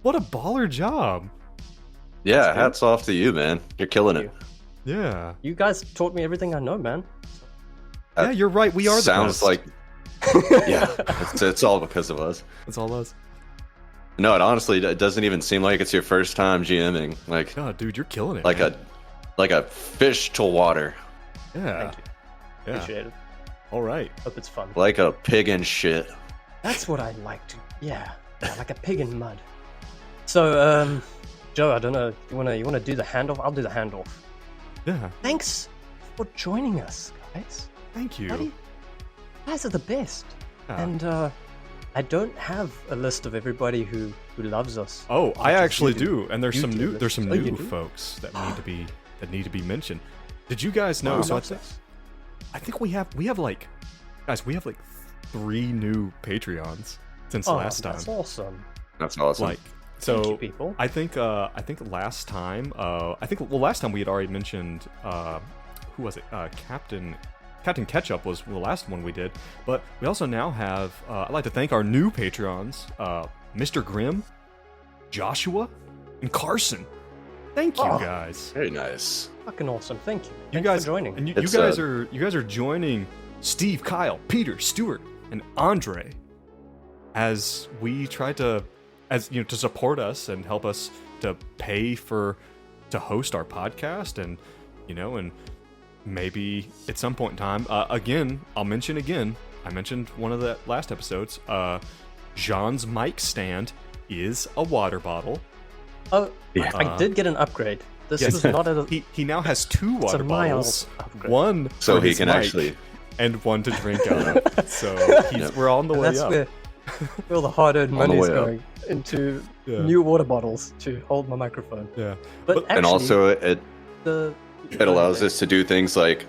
What a baller job. Yeah, hats off to you, man. You're killing Thank it. Yeah. You guys taught me everything I know, man. Yeah, you're right. We are the Sounds best. like yeah, it's all because of us. It's all us. No, it honestly it doesn't even seem like it's your first time GMing. Like God, dude, you're killing it. like man. a fish to water, Yeah. Thank you. Yeah. Appreciate it. All right. Hope it's fun. like a pig in shit. That's what I like to. Yeah, like a pig in mud. So, Joe, I don't know. You wanna do the handoff? I'll do the handoff. Yeah. Thanks for joining us, guys. Thank you. You guys are the best. Yeah. And I don't have a list of everybody who loves us. Oh, I Just actually you do, and there's You some do new listen. there's some Oh, you new do? folks that need to be mentioned. Did you guys know? Who So loves us? I think we have like 3 new Patreons since Oh, last time. that's awesome. That's awesome. Like Thank so you, people. I think last time last time we had already mentioned who was it? Captain Ketchup was the last one we did, but we also now have I'd like to thank our new patrons, Mr. Grimm, Joshua, and Carson. Thank you Oh. guys. Very nice. Fucking awesome. Thank you. You Thanks guys for joining. and you It's, guys are joining Steve, Kyle, Peter, Stuart, and Andre as we try to to support us and help us to pay to host our podcast and and maybe at some point in time I mentioned one of the last episodes, Jean's mic stand is a water bottle. Oh, Yeah. I did get an upgrade. This Yes. was not a. He now has 2 water a mild bottles, upgrade. one So for he his can mic actually and one to drink out of. So we're on the way That's up. where all the hard-earned On the money is way up. going into Yeah. new water bottles to hold my microphone. Yeah. But But- actually, and also it allows us to do things like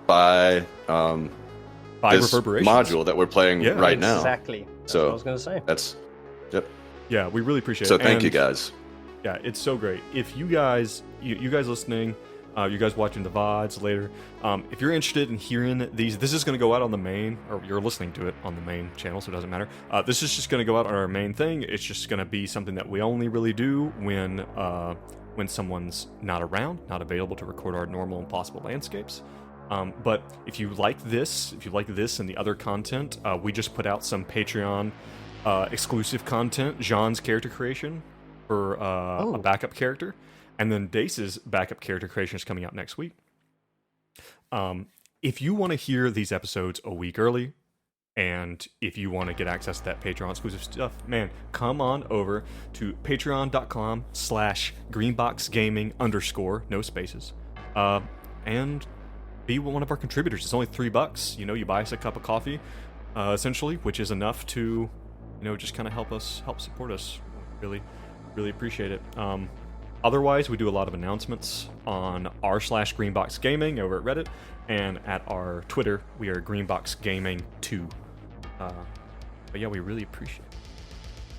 buy By this Reverberations. module that we're playing Yeah. right now. Exactly. That's So- what I was going to say. That's Yeah, we really appreciate so it. thank you And, guys. Yeah, it's so great. If you guys listening, you guys watching the VODs later, if you're interested in hearing these, this is going to go out on the main, or you're listening to it on the main channel, so it doesn't matter. This is just going to go out on our main thing. It's just going to be something that we only really do when someone's not around, not available to record our normal and possible landscapes. But if you like this and the other content, we just put out some Patreon exclusive content, Jean's character creation for a backup character, and then Dace's backup character creation is coming out next week. If you want to hear these episodes a week early, and if you want to get access to that Patreon exclusive stuff, man, come on over to patreon.com/greenboxgaming_, no spaces, and be one of our contributors. It's only $3. You buy us a cup of coffee, essentially, which is enough to, just kind of help support us. Really, really appreciate it. Otherwise, we do a lot of announcements on r/greenboxgaming over at Reddit, and at our Twitter, we are greenboxgaming2. But yeah, we really appreciate it.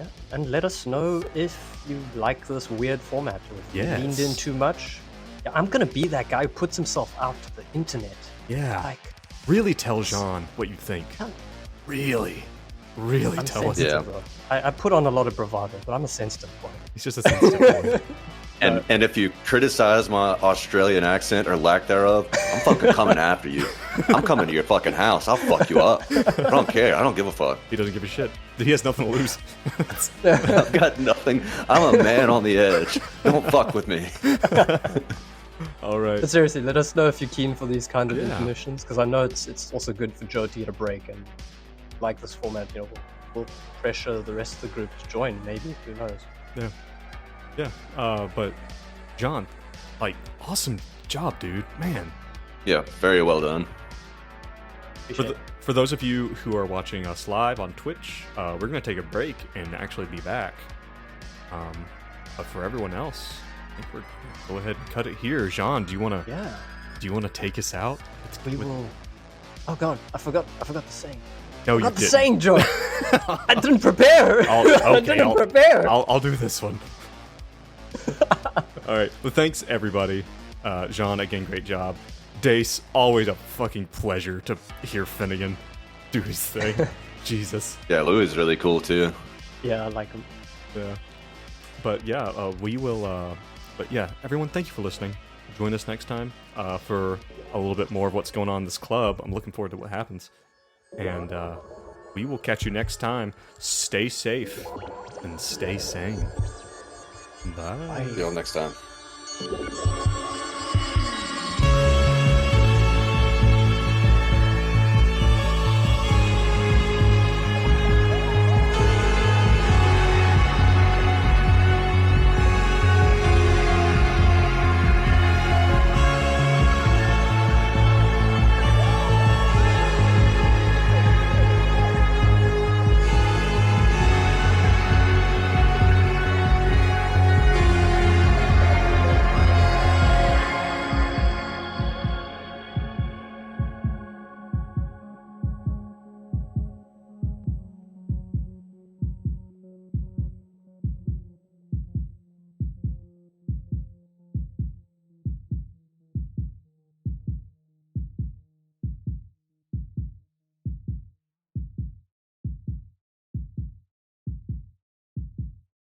Yeah. And let us know if you like this weird format, or if you Yes. leaned in too much. Yeah, I'm going to be that guy who puts himself out to the internet. Yeah. Like, Really tell Jean what you think. Yeah. Really I'm tell us. sensitive, though. I put on a lot of bravado, but I'm a sensitive boy. He's just a sensitive boy. And if you criticize my Australian accent or lack thereof, I'm fucking coming after you. I'm coming to your fucking house. I'll fuck you up. I don't care. I don't give a fuck. He doesn't give a shit. He has nothing to lose. I've got nothing. I'm a man on the edge. Don't fuck with me. All right. But seriously, let us know if you're keen for these kind of Yeah. intermissions, because I know it's also good for Joe to get a break, and like this format, we'll pressure the rest of the group to join. Maybe, who knows? Yeah. But John, awesome job, dude. Man, Yeah, very well done. For those of you who are watching us live on Twitch, we're going to take a break and actually be back. But for everyone else, I think we're going to go ahead and cut it here. Gian, do you want to? Yeah. Do you want to take us out? We will. Oh God, I forgot the saying. No, I you forgot the didn't. saying, Joe. I didn't prepare. I didn't prepare. I'll do this one. All right. Well, thanks everybody. Gian, again, great job. Dace, always a fucking pleasure to hear Finnegan do his thing. Jesus. Yeah, Louis is really cool too. Yeah, I like him. Yeah. But yeah, we will. But yeah, everyone, thank you for listening. Join us next time for a little bit more of what's going on in this club. I'm looking forward to what happens. And we will catch you next time. Stay safe and stay sane. Bye. See you all next time.